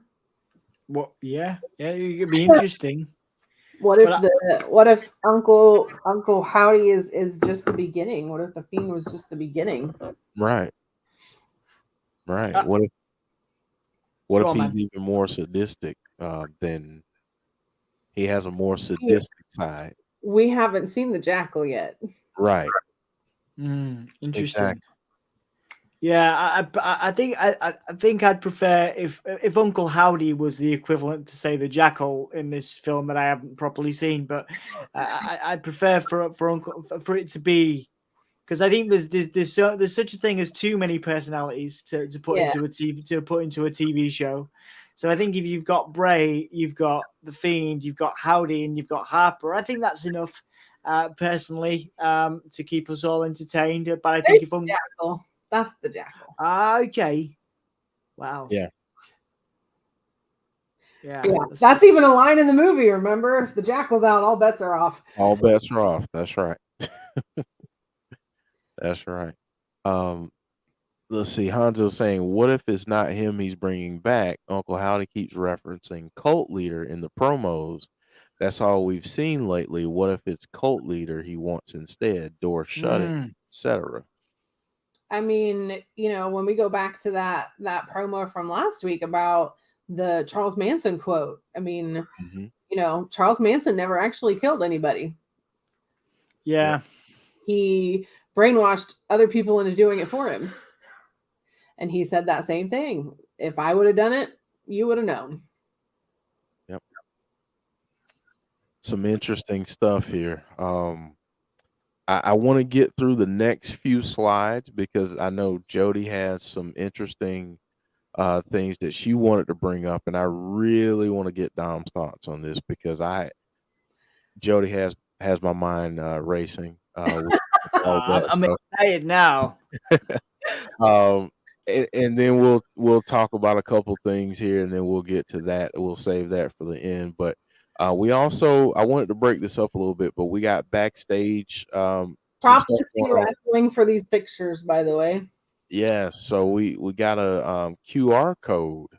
What? Yeah, it could be interesting. What if Uncle Howdy is just the beginning? What if the Fiend was just the beginning? Right. What if he's even more sadistic than he has a more sadistic side? We haven't seen the Jackal yet. Right. Interesting. Exactly. Yeah, I think I'd prefer if Uncle Howdy was the equivalent to, say, the Jackal in this film that I haven't properly seen, but I'd prefer for it to be, because I think there's such a thing as too many personalities to put into a TV show. So I think if you've got Bray, you've got the Fiend, you've got Howdy, and you've got Harper, I think that's enough, personally, to keep us all entertained. But I think Jackal. That's the Jackal. Okay. Wow. Yeah. Yeah. That's even a line in the movie. Remember, if the Jackal's out, all bets are off. All bets are off. That's right. That's right. Let's see. Hanzo saying, what if it's not him he's bringing back? Uncle Howdy keeps referencing cult leader in the promos. That's all we've seen lately. What if it's cult leader he wants instead? Door shutting, etc. I mean, when we go back to that promo from last week about the Charles Manson quote, I mean, Charles Manson never actually killed anybody. Yeah. He brainwashed other people into doing it for him. And he said that same thing. If I would have done it, you would have known. Yep. Some interesting stuff here. I want to get through the next few slides because I know Jodie has some interesting things that she wanted to bring up, and I really want to get Dom's thoughts on this because Jodie has my mind racing. I'm excited now. And then we'll talk about a couple things here, and then we'll get to that. We'll save that for the end, but. I wanted to break this up a little bit, but we got Backstage. Props to see wrestling for these pictures, by the way. Yeah, so we got a QR code.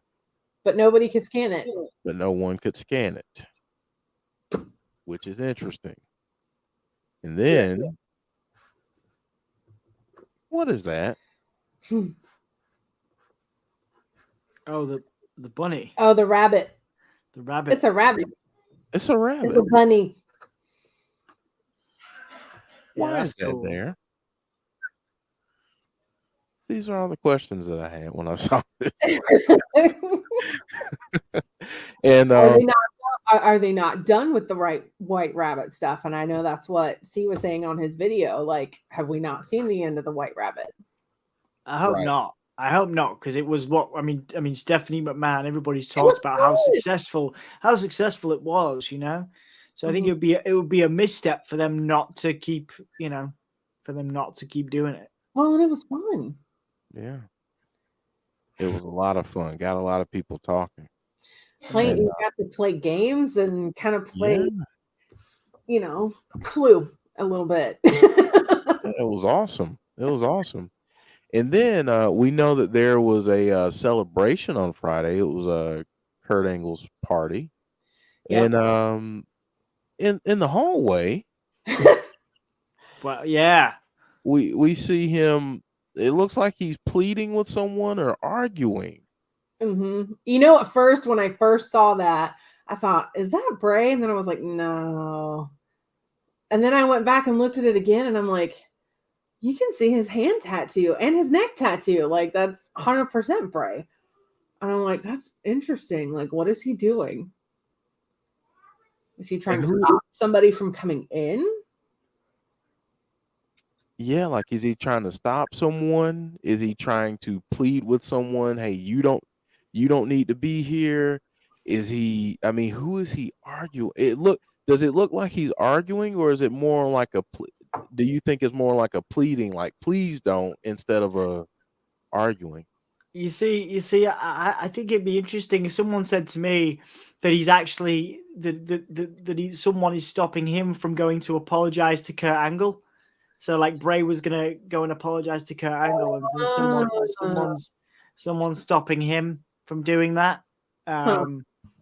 But nobody could scan it. But no one could scan it, which is interesting. And then, what is that? Oh, the bunny, Oh, the rabbit. the rabbit. It's a rabbit. It's a It's rabbit. a bunny. Yeah, Why that's is that cool. there? These are all the questions that I had when I saw this. And Are they not done with the white rabbit stuff? And I know that's what C was saying on his video. Like, have we not seen the end of the white rabbit? I hope Right. not. I hope not, because it was what I mean, Stephanie McMahon. Everybody's was talked about how good. successful it was, you know. So I think it would be a misstep for them not to keep, doing it. Well, and it was fun. yeah, it was a lot of fun. Got a lot of people talking. Playing, And, you got to play games and kind of play, Yeah. Clue a little bit. It was awesome. It was awesome. And then we know that there was a celebration on Friday. It was Kurt Angle's party, Yep. and in the hallway, Well, yeah, we see him. It looks like he's pleading with someone or arguing. At first, when I first saw that, I thought, is that Bray? And then I was like, no. And then I went back and looked at it again, and I'm like, you can see his hand tattoo and his neck tattoo. Like, that's 100% Bray. And I'm like, that's interesting. Like, what is he doing? Is he trying to stop somebody from coming in? Yeah, like, is he trying to stop someone? Is he trying to plead with someone? Hey, you don't need to be here. Is he? I mean, who is he arguing? Does it look like he's arguing, or is it more like do you think it's more like a pleading, like please don't, instead of a arguing? You see, I think it'd be interesting if someone said to me that he's actually someone is stopping him from going to apologize to Kurt Angle. So like Bray was gonna go and apologize to Kurt Angle, and then someone's stopping him from doing that.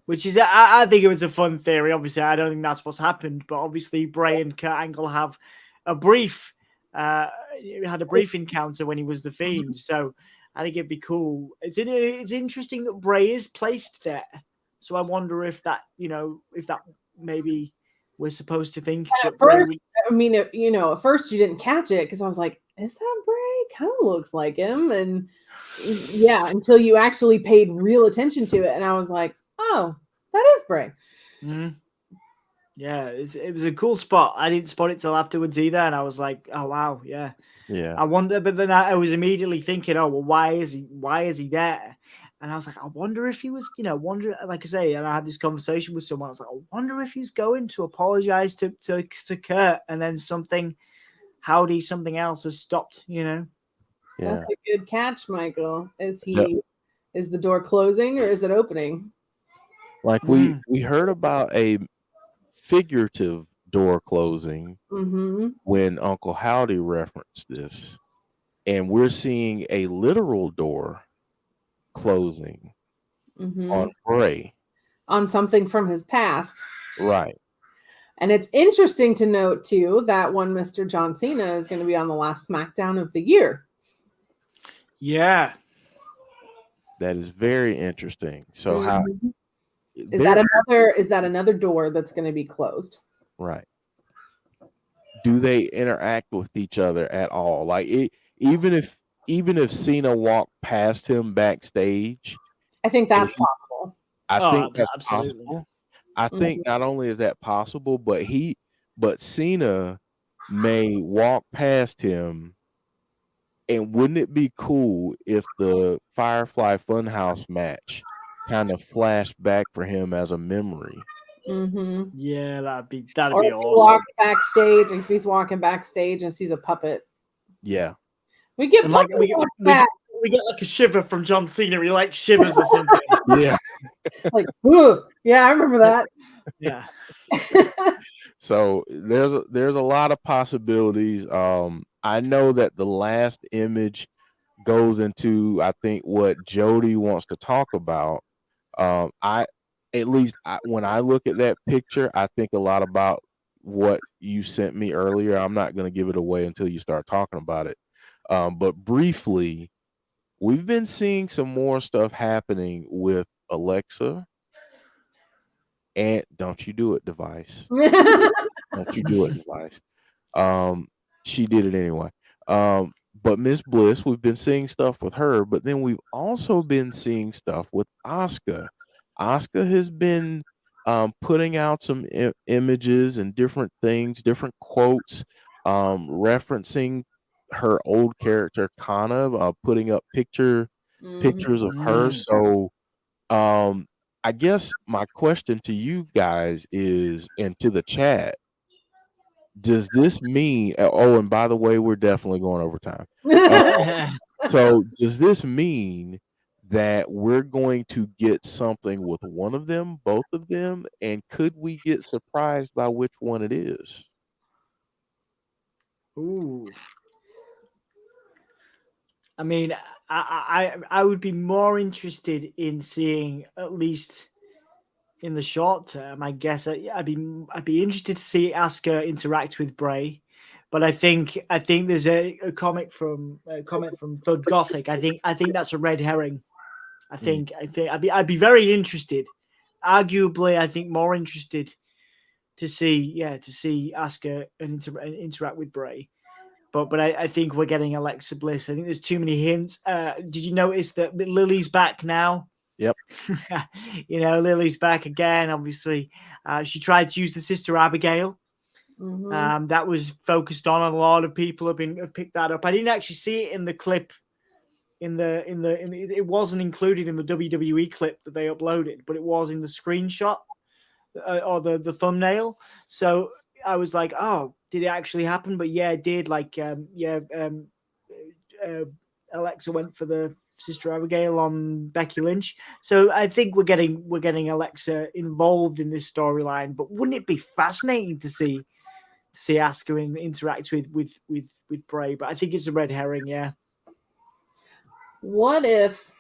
Which is, I think it was a fun theory. Obviously, I don't think that's what's happened, but obviously Bray and Kurt Angle have had a brief encounter when he was the Fiend. So I think it'd be cool. It's interesting that Bray is placed there. So I wonder if that maybe we're supposed to think that Bray would... at first you didn't catch it because I was like, is that Bray? Kind of looks like him. And yeah, until you actually paid real attention to it. And I was like, oh, that is Bray. Mm-hmm. Yeah, it was a cool spot. I didn't spot it till afterwards either. And I was like, oh, wow. Yeah. Yeah. I wonder, but then I was immediately thinking, oh, well, why is he there? And I was like, I wonder if he was, like I say, and I had this conversation with someone. I was like, I wonder if he's going to apologize to Kurt, and then something else has stopped, Yeah. That's a good catch, Michael. Is the door closing or is it opening? Like we heard about a figurative door closing when Uncle Howdy referenced this, and we're seeing a literal door closing on Bray, on something from his past, right? And it's interesting to note too that one Mr. John Cena is going to be on the last SmackDown of the year. Yeah, that is very interesting. So how is that another door that's going to be closed? Right. Do they interact with each other at all? Like even if Cena walked past him backstage, I think that's possible. I think that's absolutely possible. I think not only is that possible, but Cena may walk past him. And wouldn't it be cool if the Firefly Funhouse match kind of flashed back for him as a memory? Yeah, that'd be or if awesome. He walks backstage, if he's walking backstage and sees a puppet. Yeah. We get like a shiver from John Cena. He like shivers or something. Yeah. Like, yeah, I remember that. Yeah. So there's a lot of possibilities. I know that the last image goes into, I think, what Jodie wants to talk about. When I look at that picture, I think a lot about what you sent me earlier. I'm not going to give it away until you start talking about it. But briefly, we've been seeing some more stuff happening with Alexa. And don't you do it, device. Don't you do it, device. She did it anyway. But Miss Bliss, we've been seeing stuff with her, but then we've also been seeing stuff with Asuka. Asuka has been putting out some images and different things, different quotes, referencing her old character Kana, putting up pictures of her. So I guess my question to you guys is, and to the chat, does this mean? Oh, and by the way, we're definitely going over time. So, does this mean that we're going to get something with one of them, both of them, and could we get surprised by which one it is? Ooh. I mean, I would be more interested in seeing, at least in the short term, I guess I'd be interested to see Asuka interact with Bray, but I think there's a comment from Thud Gothic. I think that's a red herring. I think I'd be very interested, arguably I think more interested to see Asuka and interact with Bray. But I think we're getting Alexa Bliss. I think there's too many hints. Did you notice that Lily's back now? Yep. Lily's back again. Obviously, she tried to use the Sister Abigail. That was focused on. A lot of people have picked that up. I didn't actually see it in the clip. It wasn't included in the WWE clip that they uploaded, but it was in the screenshot or the thumbnail. So I was like, oh, did it actually happen? But yeah, it did. Alexa went for the Sister Abigail on Becky Lynch. So I think we're getting Alexa involved in this storyline. But wouldn't it be fascinating to see Asuka interact with Bray? But I think it's a red herring. Yeah. What if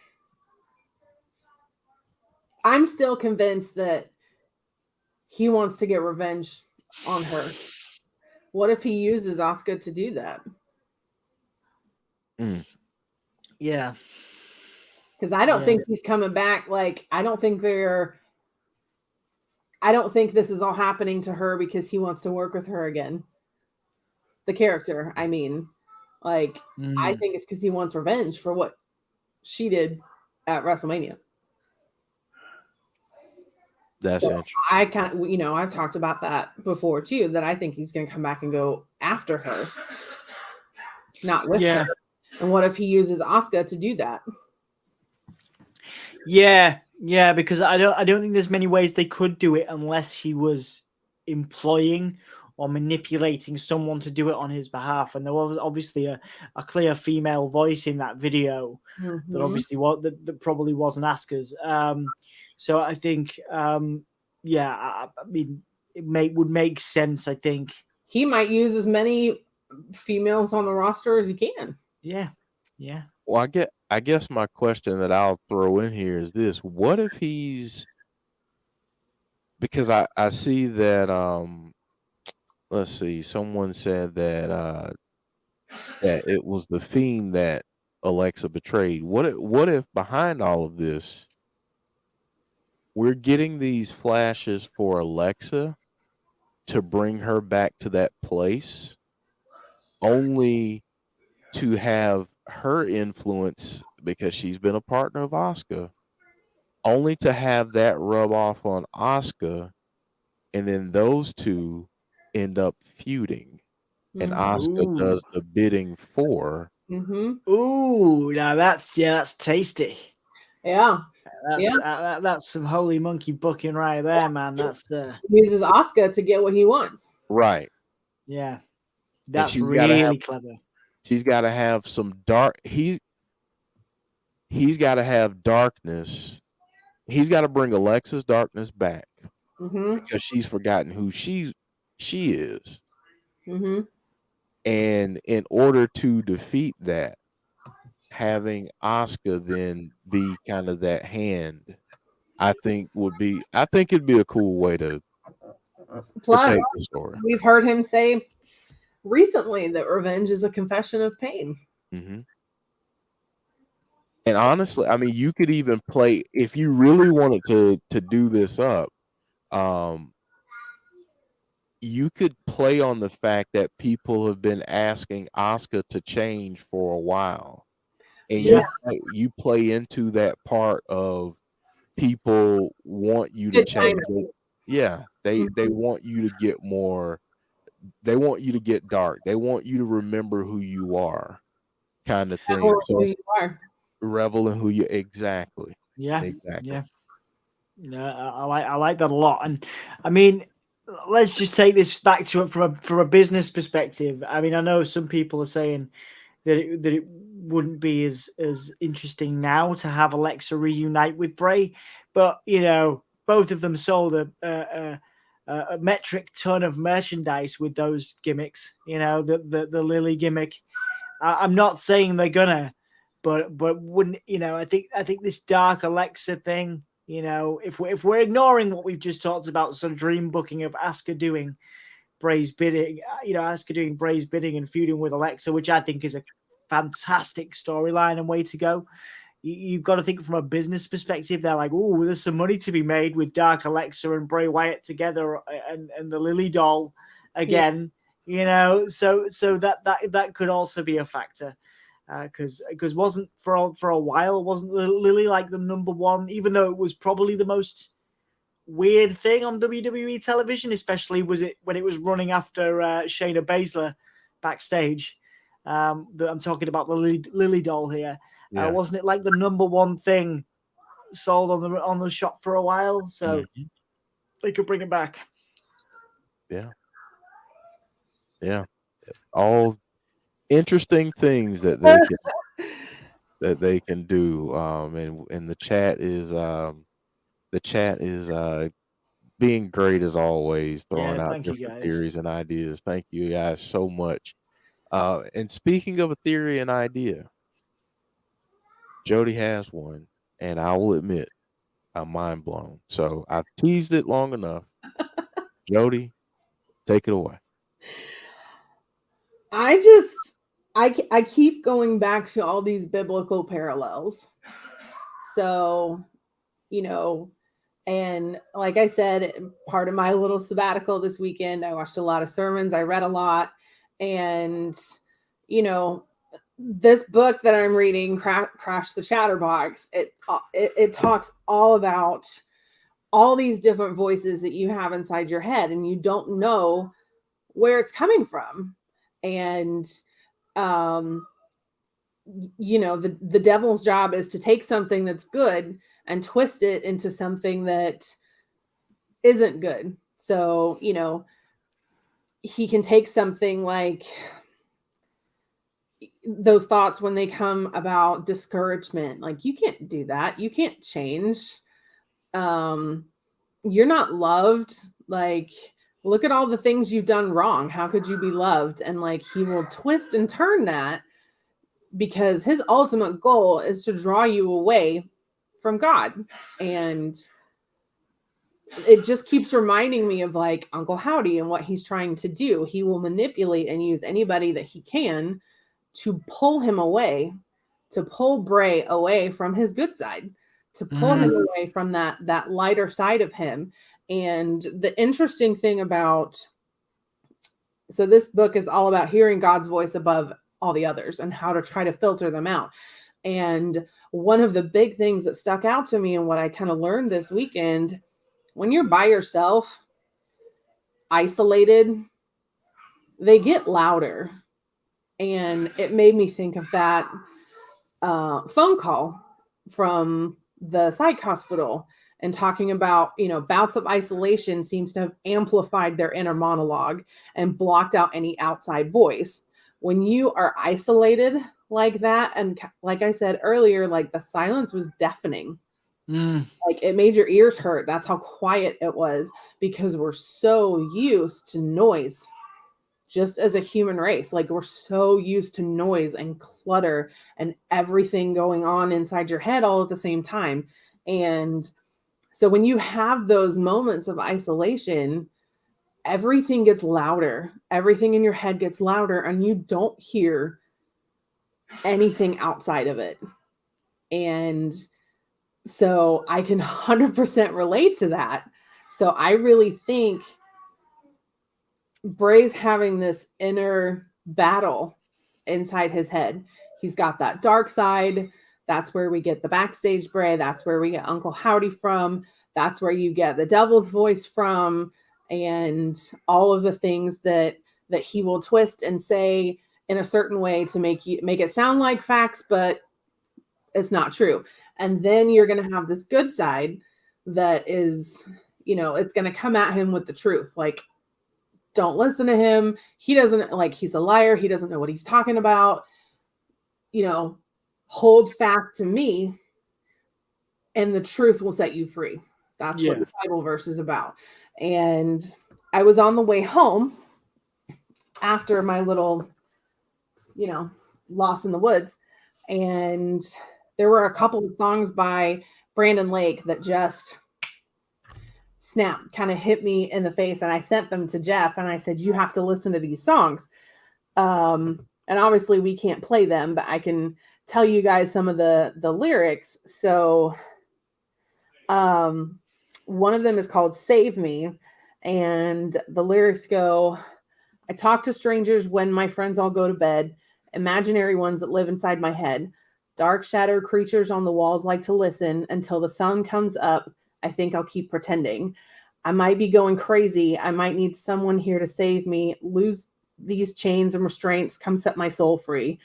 I'm still convinced that he wants to get revenge on her? What if he uses Asuka to do that? Yeah. Because I don't think he's coming back. Like, I don't think this is all happening to her because he wants to work with her again. The character, I mean. Like, I think it's because he wants revenge for what she did at WrestleMania. That's interesting. I kind of, I've talked about that before too, that I think he's going to come back and go after her, not with her. And what if he uses Asuka to do that? Yeah, because I don't think there's many ways they could do it unless he was employing or manipulating someone to do it on his behalf. And there was obviously a clear female voice in that video that obviously that probably wasn't Asuka's. So I think, I mean, would make sense. I think he might use as many females on the roster as he can. Yeah. Well, I guess my question that I'll throw in here is this: what if he's, because I see that let's see, someone said that that it was the Fiend that Alexa betrayed. What if behind all of this, we're getting these flashes for Alexa to bring her back to that place, only to have her influence, because she's been a partner of Asuka, only to have that rub off on Asuka, and then those two end up feuding, and Asuka does the bidding for. Ooh, now that's tasty. Yeah. That's some holy monkey booking right there, man. That's uses Asuka to get what he wants. Right. Yeah. That's really clever. She's got to have some dark. He's got to have darkness. He's got to bring Alexa's darkness back because she's forgotten who she is. And in order to defeat that, having Asuka then be kind of that hand, I think it'd be a cool way to take the story. We've heard him say recently that revenge is a confession of pain. And honestly, I mean, you could even play if you really wanted to do this up. You could play on the fact that people have been asking Asuka to change for a while, and Yeah. you play into that part of people want you to Good change. timing. They want you to get more. They want you to get dark. They want you to remember who you are, kind of thing. Or So who it's you are. revel in who you exactly. Yeah. Exactly. Yeah. Yeah. I like that a lot. And I mean, let's just take this back to it from a business perspective. I mean, I know some people are saying that it wouldn't be as interesting now to have Alexa reunite with Bray, but you know, both of them sold a metric ton of merchandise with those gimmicks. You know, the Lily gimmick. I'm not saying they're gonna, but wouldn't, you know? I think this dark Alexa thing. You know, if we're ignoring what we've just talked about, sort of dream booking of Asuka doing Bray's bidding, you know, Asuka doing Bray's bidding and feuding with Alexa, which I think is a fantastic storyline and way to go. You've got to think from a business perspective. They're like, oh, there's some money to be made with Dark Alexa and Bray Wyatt together, and the Lily doll again. Yeah. You know, so that could also be a factor. Because wasn't for a while, wasn't Lily like the number one, even though it was probably the most weird thing on WWE television, especially was it when it was running after Shayna Baszler backstage. I'm talking about the Lily doll here. Wasn't it like the number one thing sold on the shop for a while? So they could bring it back. Yeah. All interesting things that they can do. And the chat is being great as always, throwing out different theories and ideas. Thank you guys so much. And speaking of a theory and idea, Jodie has one, and I will admit I'm mind blown. So I've teased it long enough. Jodie, take it away. I keep going back to all these biblical parallels. So, you know, and like I said, part of my little sabbatical this weekend, I watched a lot of sermons, I read a lot, and, you know, this book that I'm reading, Crash the Chatterbox, it talks all about all these different voices that you have inside your head, and you don't know where it's coming from. And you know, the devil's job is to take something that's good and twist it into something that isn't good. So, you know, he can take something like those thoughts when they come about discouragement, like, you can't do that, you can't change, you're not loved, like, look at all the things you've done wrong, how could you be loved? And like, he will twist and turn that, because his ultimate goal is to draw you away from God. And it just keeps reminding me of like Uncle Howdy and what he's trying to do. He will manipulate and use anybody that he can to pull him away, to pull Bray away from his good side, to pull him away from that lighter side of him. And the interesting thing about, so this book is all about hearing God's voice above all the others and how to try to filter them out. And one of the big things that stuck out to me and what I kind of learned this weekend, when you're by yourself, isolated, they get louder. And it made me think of that phone call from the psych hospital, and talking about, you know, bouts of isolation seems to have amplified their inner monologue and blocked out any outside voice. When you are isolated like that, and like I said earlier, like, the silence was deafening. Like, it made your ears hurt. That's how quiet it was, because we're so used to noise. Just as a human race, like, we're so used to noise and clutter and everything going on inside your head all at the same time. And so when you have those moments of isolation, everything gets louder. Everything in your head gets louder, and you don't hear anything outside of it. And so I can 100% relate to that. So I really think Bray's having this inner battle inside his head. He's got that dark side. That's where we get the backstage Bray. That's where we get Uncle Howdy from. That's where you get the devil's voice from, and all of the things that he will twist and say in a certain way to make it sound like facts, but it's not true. And then you're going to have this good side that is, it's going to come at him with the truth. Like, don't listen to him. He doesn't, like, he's a liar. He doesn't know what he's talking about. Hold fast to me and the truth will set you free. That's what the Bible verse is about. And I was on the way home after my little, loss in the woods. And there were a couple of songs by Brandon Lake that just kind of hit me in the face. And I sent them to Jeff and I said, you have to listen to these songs. And obviously we can't play them, but I can tell you guys some of the lyrics. So one of them is called Save Me. And the lyrics go, I talk to strangers when my friends all go to bed, imaginary ones that live inside my head. Dark shadow creatures on the walls like to listen until the sun comes up. I think I'll keep pretending. I might be going crazy. I might need someone here to save me. Lose these chains and restraints. Come set my soul free.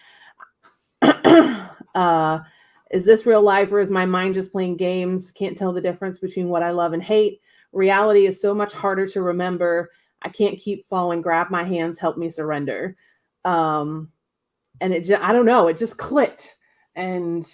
Is this real life or is my mind just playing games? Can't tell the difference between what I love and hate. Reality is so much harder to remember. I can't keep falling. Grab my hands. Help me surrender. And I don't know. It just clicked. And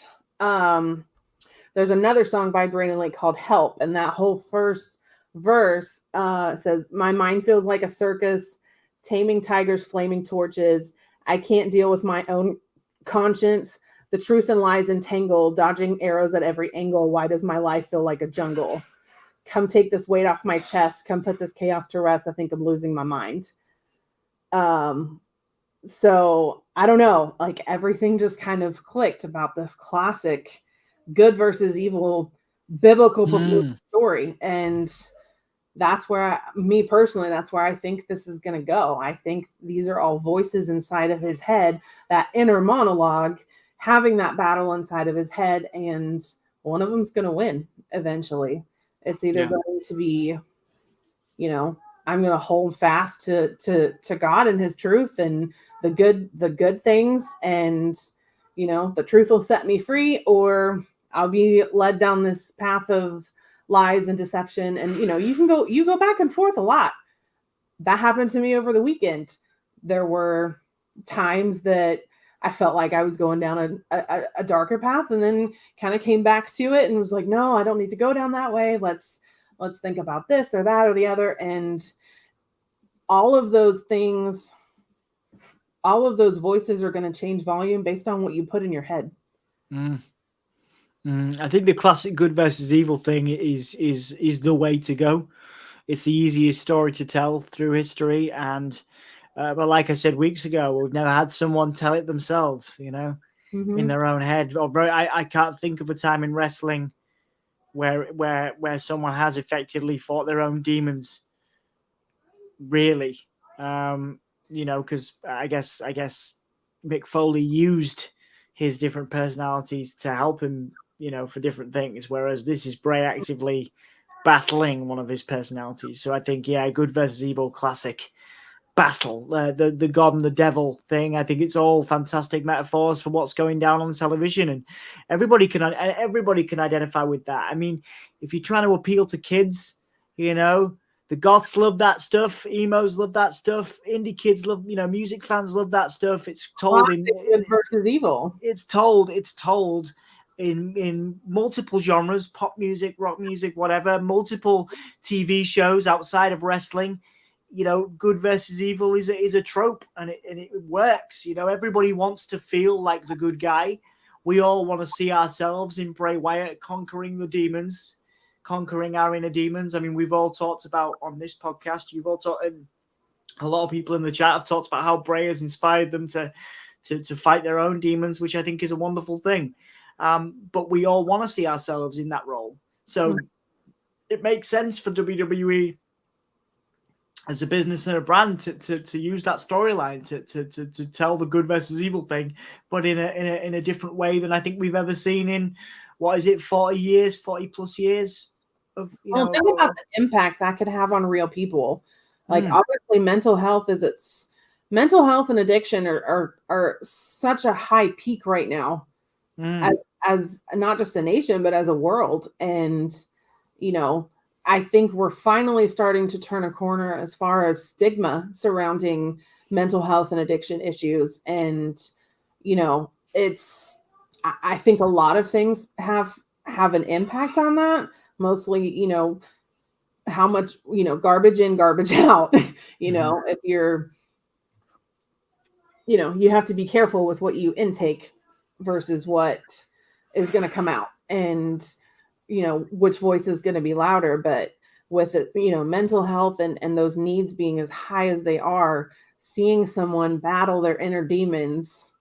there's another song by Brandon Lake called Help. And that whole first verse says, my mind feels like a circus, taming tigers, flaming torches. I can't deal with my own conscience. The truth and lies entangled, dodging arrows at every angle. Why does my life feel like a jungle? Come take this weight off my chest. Come put this chaos to rest. I think I'm losing my mind. So I don't know, like everything just kind of clicked about this classic good versus evil biblical story. And that's where me personally, that's where I think this is going to go. I think these are all voices inside of his head, that inner monologue, having that battle inside of his head. And one of them's going to win eventually. It's either going to be, I'm going to hold fast to God and his truth and the good things. And, the truth will set me free, or I'll be led down this path of lies and deception. And, you go back and forth a lot. That happened to me over the weekend. There were times that I felt like I was going down a darker path, and then kind of came back to it and was like, no, I don't need to go down that way. Let's think about this or that or the other. And all of those things, all of those voices are going to change volume based on what you put in your head. I think the classic good versus evil thing is the way to go. It's the easiest story to tell through history. And but like I said weeks ago, we've never had someone tell it themselves, in their own head. I can't think of a time in wrestling where someone has effectively fought their own demons. Really, because I guess Mick Foley used his different personalities to help him, for different things. Whereas this is Bray actively battling one of his personalities. So I think, good versus evil, classic battle, the God and the devil thing. I think it's all fantastic metaphors for what's going down on television, and everybody can identify with that. I mean, if you're trying to appeal to kids, the goths love that stuff, emos love that stuff, indie kids love, music fans love that stuff. It's told in good versus evil. It's told in multiple genres: pop music, rock music, whatever, multiple TV shows outside of wrestling. Good versus evil is a trope, and it works. Everybody wants to feel like the good guy. We all want to see ourselves in Bray Wyatt conquering the demons, conquering our inner demons. I mean, we've all talked about on this podcast. You've all talked, and a lot of people in the chat have talked about how Bray has inspired them to fight their own demons, which I think is a wonderful thing. but we all want to see ourselves in that role. So it makes sense for WWE as a business and a brand to use that storyline to tell the good versus evil thing, but in a different way than I think we've ever seen in 40 plus years of think about the impact that could have on real people. Like obviously mental health and addiction are such a high peak right now as not just a nation, but as a world. And, I think we're finally starting to turn a corner as far as stigma surrounding mental health and addiction issues. And, I think a lot of things have an impact on that. Mostly, how much, garbage in, garbage out, if you're, you have to be careful with what you intake versus what is going to come out, and, which voice is going to be louder. But with it, mental health and those needs being as high as they are, seeing someone battle their inner demons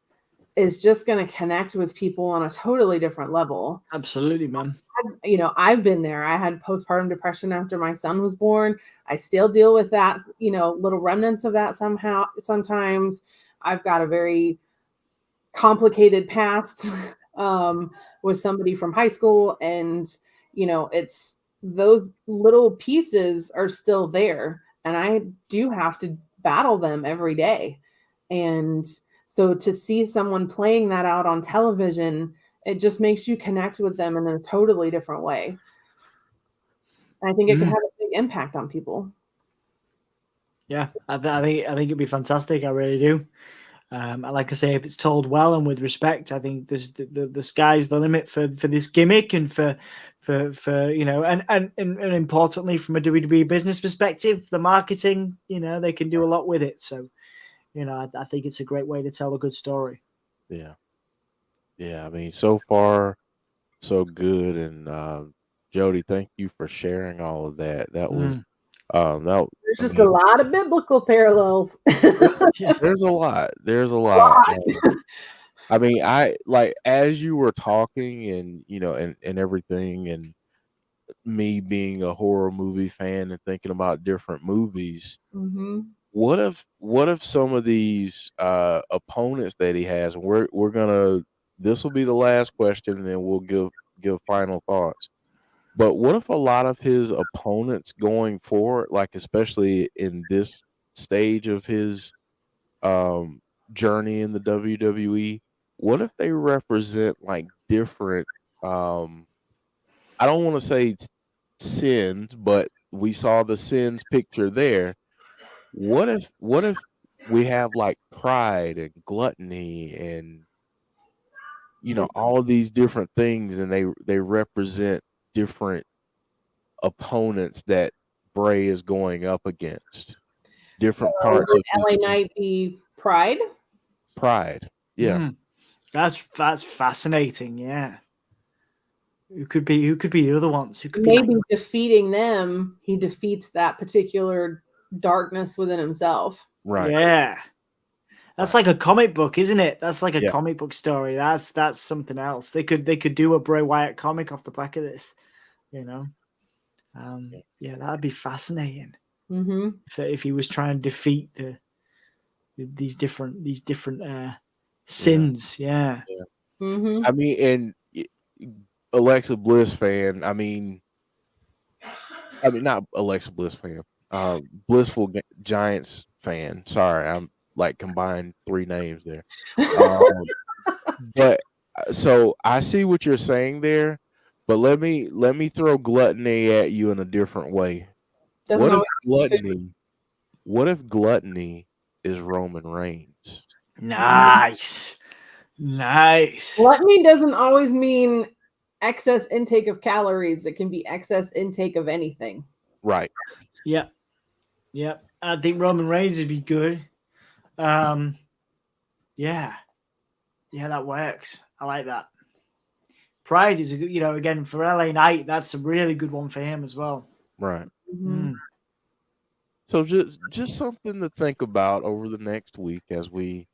is just going to connect with people on a totally different level. Absolutely, man. I've been there. I had postpartum depression after my son was born. I still deal with that, little remnants of that sometimes. I've got a very complicated past with somebody from high school, and it's those little pieces are still there, and I do have to battle them every day. And so to see someone playing that out on television, it just makes you connect with them in a totally different way. I think it can have a big impact on people. Yeah, I think it'd be fantastic. I really do. Like I say, if it's told well and with respect, I think there's the sky's the limit for this gimmick, and for and importantly from a WWE business perspective, the marketing, they can do a lot with it. So, I think it's a great way to tell a good story. Yeah. I mean, so far, so good. And Jodie, thank you for sharing all of that. That was there's just a lot of biblical parallels. There's a lot. I mean, I like, as you were talking, and and everything, and me being a horror movie fan and thinking about different movies. What if some of these opponents that he has, and we're gonna, this will be the last question, and then we'll give final thoughts. But what if a lot of his opponents going forward, like especially in this stage of his journey in the WWE, what if they represent like different I don't want to say sins, but we saw the sins picture there. What if we have like pride and gluttony and all of these different things, and they represent different opponents that Bray is going up against, different parts of LA Knight be Pride. Yeah. That's fascinating. Yeah. Who could be the other ones? Maybe defeating them, he defeats that particular darkness within himself. Right. Yeah. That's like a comic book, isn't it? That's like a comic book story. That's something else. They could do a Bray Wyatt comic off the back of this, Yeah, that'd be fascinating. If he was trying to defeat these different sins. Yeah. I mean, and Alexa Bliss fan. I mean, not Alexa Bliss fan. Blissful Giants fan. Sorry, I'm like combined three names there. But so I see what you're saying there, but let me throw gluttony at you in a different way. What if gluttony is Roman Reigns? Nice. Gluttony doesn't always mean excess intake of calories. It can be excess intake of anything. Right. Yep. I think Roman Reigns would be good. Yeah, that works. I like that. Pride is a good, again, for LA Knight, that's a really good one for him as well. Right. So just something to think about over the next week as we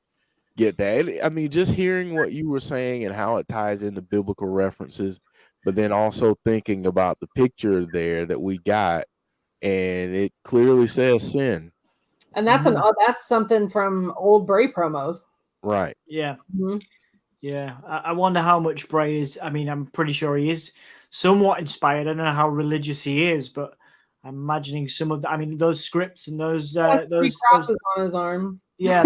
get that. I mean, just hearing what you were saying and how it ties into biblical references, but then also thinking about the picture there that we got, and it clearly says sin. And that's that's something from old Bray promos. Right. Yeah. Mhm. Yeah. I wonder how much Bray is. I mean, I'm pretty sure he is somewhat inspired. I don't know how religious he is, but I'm imagining some of the, I mean, those scripts and those Has 3 crosses on his arm. yeah,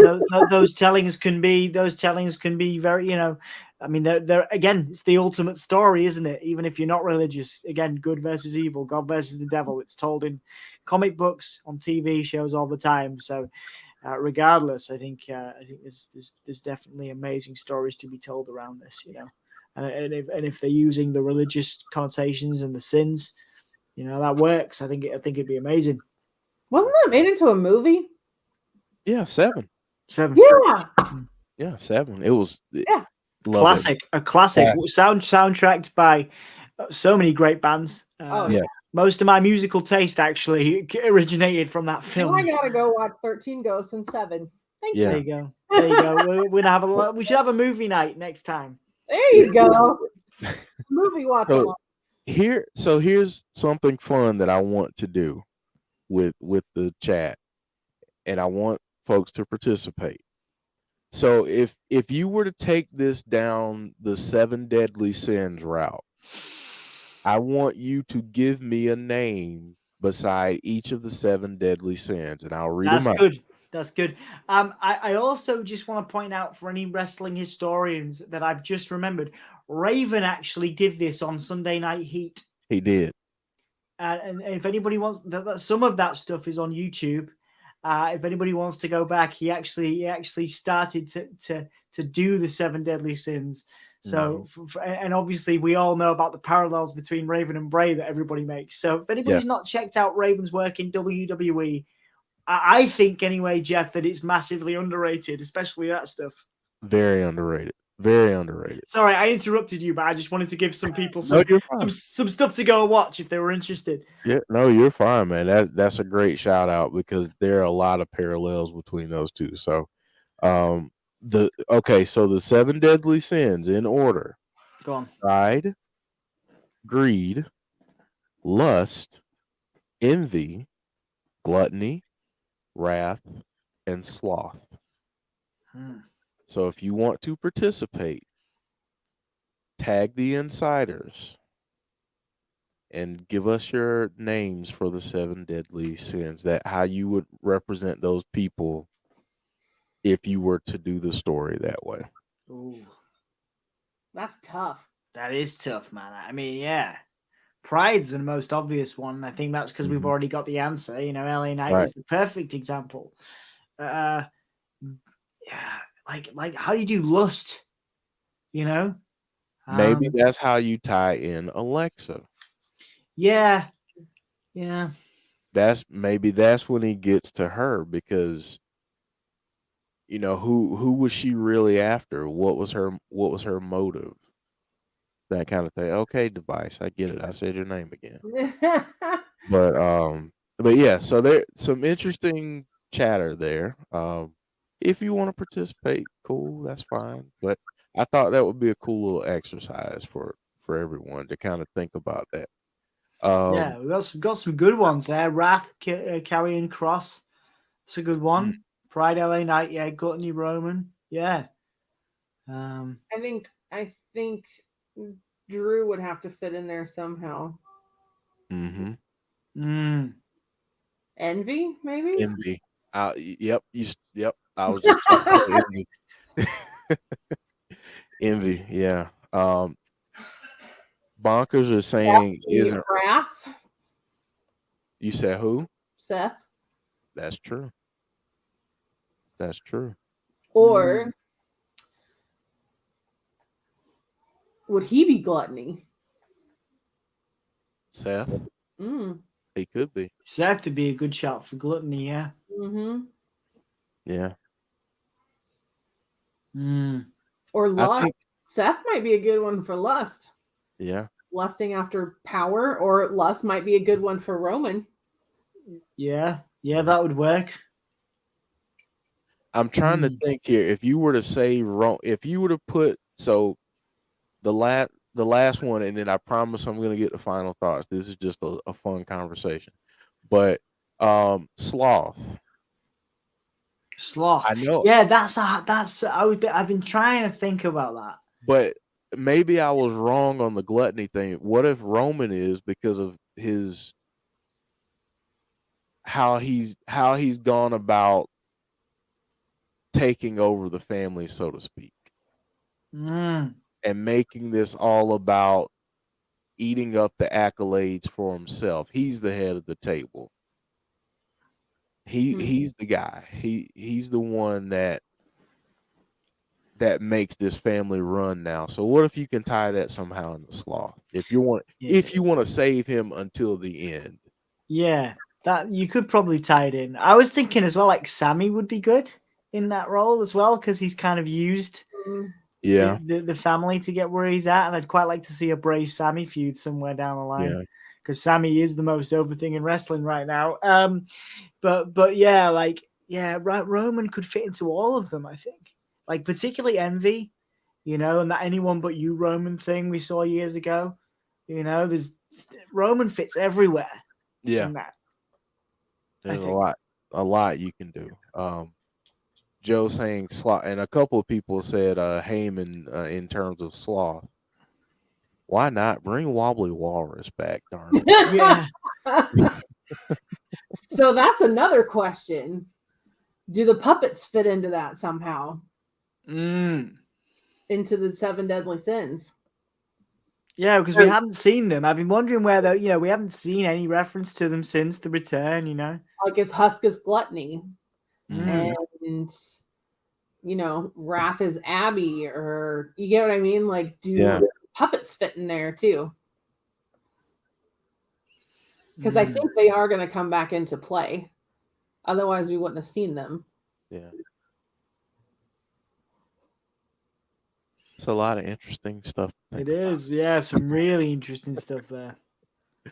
those tellings can be very, you know, I mean, they're again, it's the ultimate story, isn't it? Even if you're not religious, again, good versus evil, God versus the devil. It's told in comic books, on TV shows all the time. So, regardless, I think there's definitely amazing stories to be told around this, you know, and if they're using the religious connotations and the sins, you know, that works. I think it'd be amazing. Wasn't that made into a movie? Yeah, 7. 7. Yeah. Yeah, 7. It was Classic, a classic soundtracked by so many great bands. yeah. Most of my musical taste actually originated from that film. I gotta go watch 13 Ghosts and 7. Thank Yeah. There you go. There you go. We're gonna have we should have a movie night next time. There you go. Movie watch. So here's something fun that I want to do with the chat, and I want folks to participate. So if you were to take this down the 7 deadly sins route, I want you to give me a name beside each of the 7 deadly sins, and I'll read them out. That's good. I also just want to point out for any wrestling historians that I've just remembered, Raven actually did this on Sunday Night Heat. He did. And if anybody wants some of that stuff is on YouTube. If anybody wants to go back, he actually started to do the 7 deadly sins. So, and obviously we all know about the parallels between Raven and Bray that everybody makes. So if anybody's not checked out Raven's work in WWE, I think anyway, Jeff, that it's massively underrated, especially that stuff. Very underrated. Very underrated. Sorry, I interrupted you, but I just wanted to give some people some stuff to go and watch if they were interested. Yeah, no, you're fine, man. That's a great shout out because there are a lot of parallels between those two. So, so the 7 deadly sins in order: Go on. pride, greed, lust, envy, gluttony, wrath, and sloth. So if you want to participate, tag the insiders and give us your names for the 7 deadly sins, that how you would represent those people if you were to do the story that way. Ooh, that's tough. That is tough, man. I mean, yeah. Pride's the most obvious one. I think that's because we've already got the answer. You know, LA Knight is the perfect example. Yeah, like how do you do lust? You know, maybe that's how you tie in Alexa. Yeah. That's when he gets to her, because you know who was she really after? What was her motive? That kind of thing. Okay, device, I get it. I said your name again. But yeah, so there's some interesting chatter there. If you want to participate, cool, that's fine. But I thought that would be a cool little exercise for everyone to kind of think about that. Yeah, we got some good ones there. Wrath, Carrying Cross, it's a good one. Pride, LA Knight, yeah. Gluttony, Roman, yeah. I think Drew would have to fit in there somehow. Envy, maybe. Envy. Yep. I was just about to say envy. Envy, yeah. Bonkers are saying isn't Wrath. You said who? Seth. That's true. That's true. Or would he be gluttony? Seth? He could be. Seth would be a good shout for gluttony, yeah. Yeah. Or lust. Seth might be a good one for lust. Yeah. Lusting after power, or lust might be a good one for Roman. Yeah, that would work. I'm trying to think here. If you were to say if you were to put the last one, and then I promise I'm going to get the final thoughts. This is just a fun conversation, but Sloth. Sloth. I know. Yeah, I've been trying to think about that. But maybe I was wrong on the gluttony thing. What if Roman is because of his how he's gone about taking over the family, so to speak, Mm. and making this all about eating up the accolades for himself. He's the head of the table. He's the guy. He's the one that makes this family run now. So what if you can tie that somehow into Sloth? If you want to save him until the end. Yeah, that you could probably tie it in. I was thinking as well, like Sammy would be good in that role as well, because he's kind of used the family to get where he's at, and I'd quite like to see a Bray Sammy feud somewhere down the line, because Sammy is the most over thing in wrestling right now. But yeah, Roman could fit into all of them, I think, like particularly Envy, and that anyone but you Roman thing we saw years ago. There's Roman fits everywhere. Yeah, in that. there's a lot you can do. Joe saying Sloth, and a couple of people said Heyman in terms of Sloth. Why not bring Wobbly Walrus back? Darn it! Yeah. So that's another question. Do the puppets fit into that somehow? Into the 7 deadly sins? Yeah, because we haven't seen them. I've been wondering where we haven't seen any reference to them since the return, Like is Husk is gluttony. And Wrath is Abby, or you get what I mean? Like, do puppets fit in there too? Because I think they are going to come back into play. Otherwise, we wouldn't have seen them. Yeah. It's a lot of interesting stuff. It is. Yeah, some really interesting stuff there. A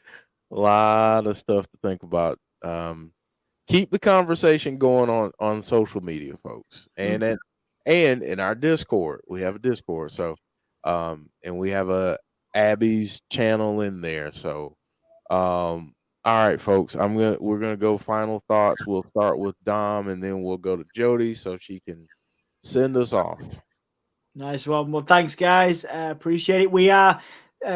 lot of stuff to think about. Keep the conversation going on social media, folks. And in our Discord. We have a Discord. So and we have a Abby's channel in there. So all right, folks. We're gonna go final thoughts. We'll start with Dom, and then we'll go to Jodie so she can send us off. Nice one. Well, thanks, guys. Appreciate it. We are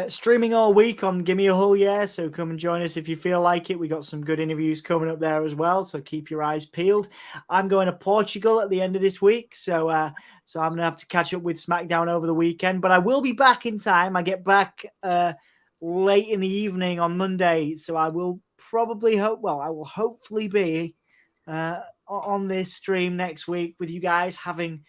streaming all week on Gimme a Hull, yeah. So come and join us if you feel like it. We got some good interviews coming up there as well. So keep your eyes peeled. I'm going to Portugal at the end of this week, so I'm gonna have to catch up with SmackDown over the weekend. But I will be back in time. I get back late in the evening on Monday, so I will probably I will hopefully be on this stream next week with you guys, having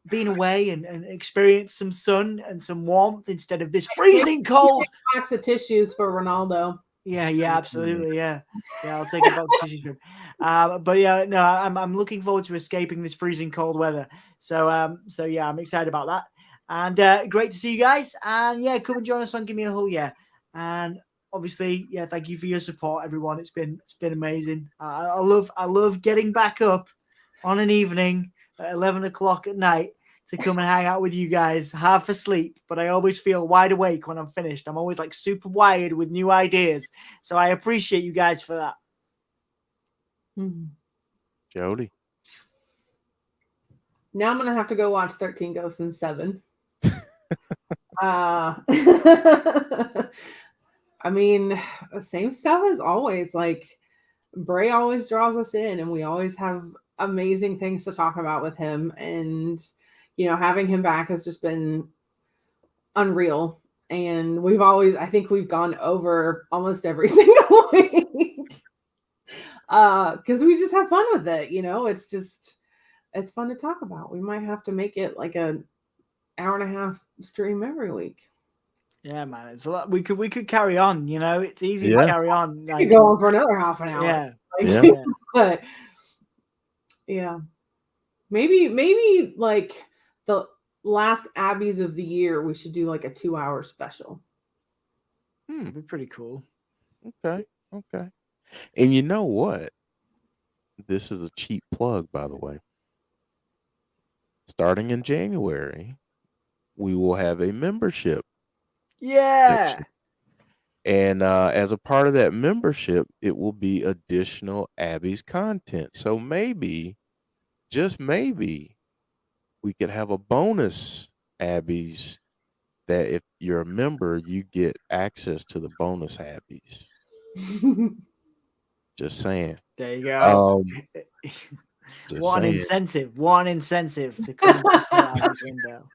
been away and experienced some sun and some warmth instead of this freezing cold. Box of tissues for Ronaldo. Yeah, absolutely. Yeah, I'll take a box of tissues. But yeah, no, I'm looking forward to escaping this freezing cold weather. So yeah, I'm excited about that. And great to see you guys. And yeah, come and join us on Give Me a Hull, yeah. And obviously, yeah, thank you for your support, everyone. It's been amazing. I love getting back up on an evening at 11 o'clock at night to come and hang out with you guys, half asleep, but I always feel wide awake when I'm finished. I'm always like super wired with new ideas. So I appreciate you guys for that. Jodie. Now I'm going to have to go watch 13 Ghosts and 7. I mean, the same stuff as always. Like, Bray always draws us in, and we always have amazing things to talk about with him. And having him back has just been unreal. And I think we've gone over almost every single week because we just have fun with it. It's fun to talk about. We might have to make it like an hour and a half stream every week. Yeah, man, it's a lot. We could carry on. It's easy to carry on. We could go on for another half an hour. Yeah, but yeah, maybe like the last Abby's of the year, we should do like a 2-hour special. It'd be pretty cool. Okay. And you know what? This is a cheap plug, by the way. starting in January, we will have a membership Yeah. section. And as a part of that membership, it will be additional Abby's content. So maybe, just maybe, we could have a bonus Abby's that if you're a member, you get access to the bonus Abby's. Just saying. There you go. Just One saying. incentive to come to Theology's window.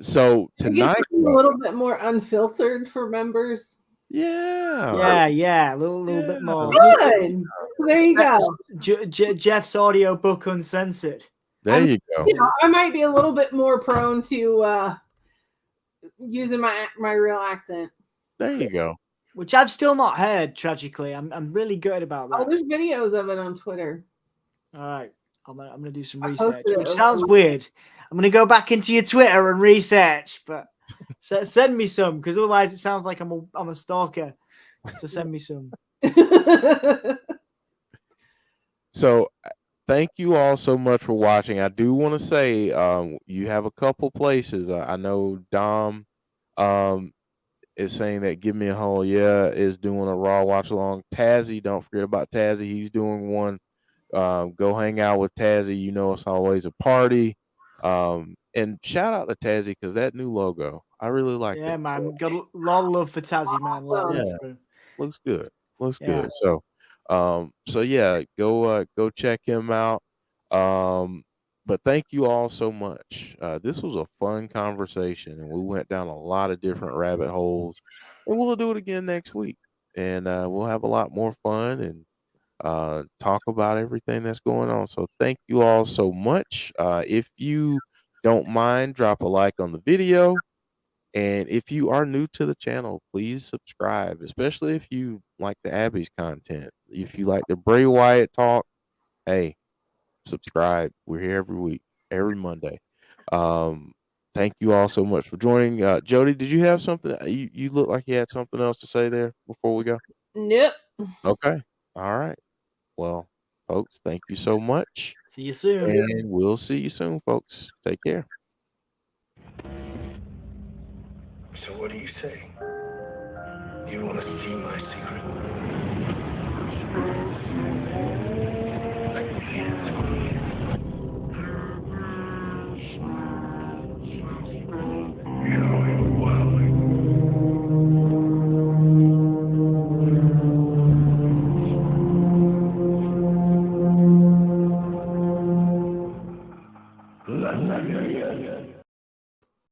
So I guess tonight, it's a little bit more unfiltered for members. yeah, Yeah, a little bit more. Good. There you go. Jeff's audiobook uncensored. there you go. You know, I might be a little bit more prone to using my real accent. There you go. Which I've still not heard, tragically. I'm really good about that. Oh, there's videos of it on Twitter. All right. I'm gonna do some I research, posted it which over sounds the weird. I'm gonna go back into your Twitter and research, but send me some, because otherwise it sounds like I'm a stalker. To send me some. So thank you all so much for watching. I do want to say you have a couple places. I know Dom is saying that Give Me a Hole, is doing a Raw watch along. Tazzy, don't forget about Tazzy. He's doing one. Go hang out with Tazzy. You know it's always a party. And shout out to Tazzy because that new logo, I really like it. Yeah, man. Got a lot of love for Tazzy, man. Yeah. Looks good. Looks Yeah. good. So yeah, go check him out. But thank you all so much. This was a fun conversation, and we went down a lot of different rabbit holes. And we'll do it again next week, and we'll have a lot more fun and talk about everything that's going on. So thank you all so much. If you don't mind, drop a like on the video. And if you are new to the channel, please subscribe, especially if you like the Abby's content. If you like the Bray Wyatt talk, hey, subscribe. We're here every week, every Monday. Thank you all so much for joining. Jodie, did you have something? You look like you had something else to say there before we go. Nope. Okay. All right. Well, folks, thank you so much. See you soon. And we'll see you soon, folks. Take care. So what do you say? You want to see my secret? You know you're wilding. La la la la la.